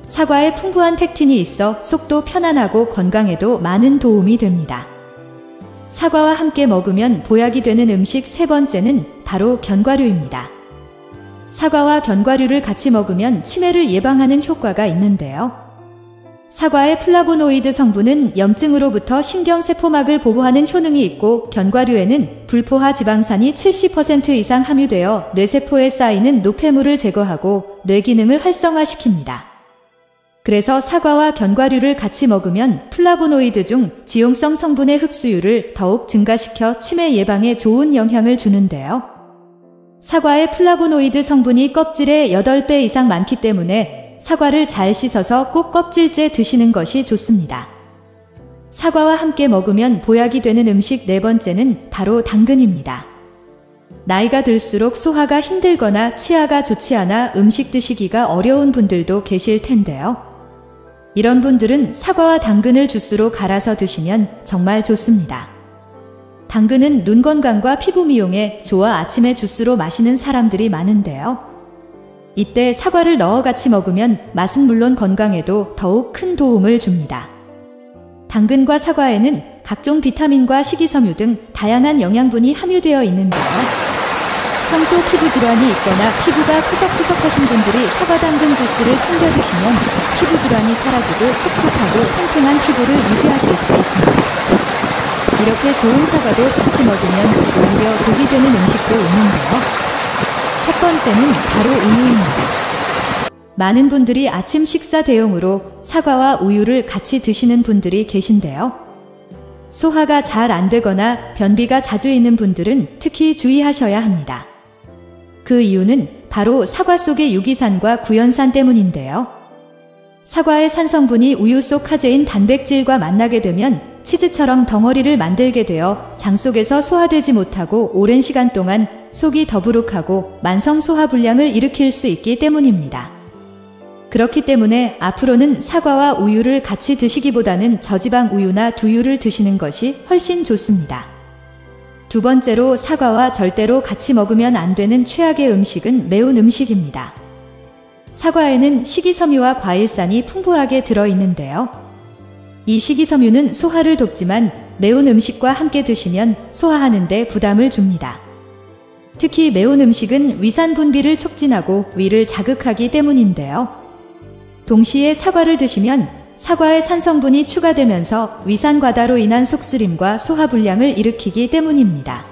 Speaker 1: 사과에 풍부한 팩틴이 있어 속도 편안하고 건강에도 많은 도움이 됩니다. 사과와 함께 먹으면 보약이 되는 음식 세 번째는 바로 견과류입니다. 사과와 견과류를 같이 먹으면 치매를 예방하는 효과가 있는데요. 사과의 플라보노이드 성분은 염증으로부터 신경세포막을 보호하는 효능이 있고 견과류에는 불포화 지방산이 70% 이상 함유되어 뇌세포에 쌓이는 노폐물을 제거하고 뇌 기능을 활성화시킵니다. 그래서 사과와 견과류를 같이 먹으면 플라보노이드 중 지용성 성분의 흡수율을 더욱 증가시켜 치매 예방에 좋은 영향을 주는데요. 사과의 플라보노이드 성분이 껍질의 8배 이상 많기 때문에 사과를 잘 씻어서 꼭 껍질째 드시는 것이 좋습니다. 사과와 함께 먹으면 보약이 되는 음식 네 번째는 바로 당근입니다. 나이가 들수록 소화가 힘들거나 치아가 좋지 않아 음식 드시기가 어려운 분들도 계실 텐데요. 이런 분들은 사과와 당근을 주스로 갈아서 드시면 정말 좋습니다. 당근은 눈 건강과 피부 미용에 좋아 아침에 주스로 마시는 사람들이 많은데요. 이때 사과를 넣어 같이 먹으면 맛은 물론 건강에도 더욱 큰 도움을 줍니다. 당근과 사과에는 각종 비타민과 식이섬유 등 다양한 영양분이 함유되어 있는데요. 평소 피부 질환이 있거나 피부가 푸석푸석하신 분들이 사과 당근 주스를 챙겨 드시면 피부 질환이 사라지고 촉촉하고 탱탱한 피부를 유지하실 수 있습니다. 이렇게 좋은 사과도 같이 먹으면 오히려 독이 되는 음식도 있는데요. 첫 번째는 바로 우유입니다. 많은 분들이 아침 식사 대용으로 사과와 우유를 같이 드시는 분들이 계신데요. 소화가 잘 안 되거나 변비가 자주 있는 분들은 특히 주의하셔야 합니다. 그 이유는 바로 사과 속의 유기산과 구연산 때문인데요. 사과의 산성분이 우유 속 카제인 단백질과 만나게 되면 치즈처럼 덩어리를 만들게 되어 장 속에서 소화되지 못하고 오랜 시간 동안 속이 더부룩하고 만성 소화불량을 일으킬 수 있기 때문입니다. 그렇기 때문에 앞으로는 사과와 우유를 같이 드시기보다는 저지방 우유나 두유를 드시는 것이 훨씬 좋습니다. 두 번째로 사과와 절대로 같이 먹으면 안 되는 최악의 음식은 매운 음식입니다. 사과에는 식이섬유와 과일산이 풍부하게 들어있는데요. 이 식이섬유는 소화를 돕지만 매운 음식과 함께 드시면 소화하는 데 부담을 줍니다. 특히 매운 음식은 위산 분비를 촉진하고 위를 자극하기 때문인데요. 동시에 사과를 드시면 사과의 산성분이 추가되면서 위산 과다로 인한 속쓰림과 소화불량을 일으키기 때문입니다.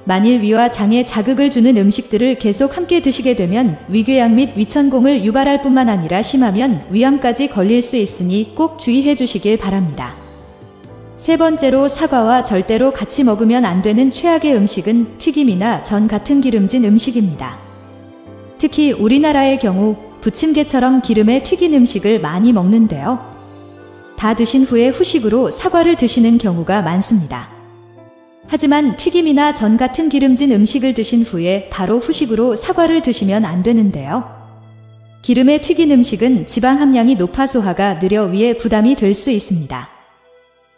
Speaker 1: 만일 위와 장에 자극을 주는 음식들을 계속 함께 드시게 되면 위궤양 및 위천공을 유발할 뿐만 아니라 심하면 위암까지 걸릴 수 있으니 꼭 주의해 주시길 바랍니다. 세 번째로 사과와 절대로 같이 먹으면 안 되는 최악의 음식은 튀김이나 전 같은 기름진 음식입니다. 특히 우리나라의 경우 부침개처럼 기름에 튀긴 음식을 많이 먹는데요. 다 드신 후에 후식으로 사과를 드시는 경우가 많습니다. 하지만 튀김이나 전 같은 기름진 음식을 드신 후에 바로 후식으로 사과를 드시면 안 되는데요. 기름에 튀긴 음식은 지방 함량이 높아 소화가 느려 위에 부담이 될 수 있습니다.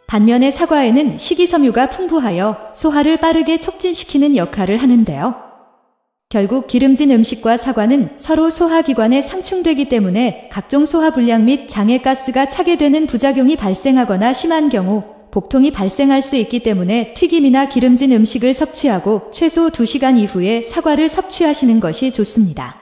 Speaker 1: 반면에 사과에는 식이섬유가 풍부하여 소화를 빠르게 촉진시키는 역할을 하는데요. 결국 기름진 음식과 사과는 서로 소화기관에 상충되기 때문에 각종 소화불량 및 장애가스가 차게 되는 부작용이 발생하거나 심한 경우 복통이 발생할 수 있기 때문에 튀김이나 기름진 음식을 섭취하고 최소 2시간 이후에 사과를 섭취하시는 것이 좋습니다.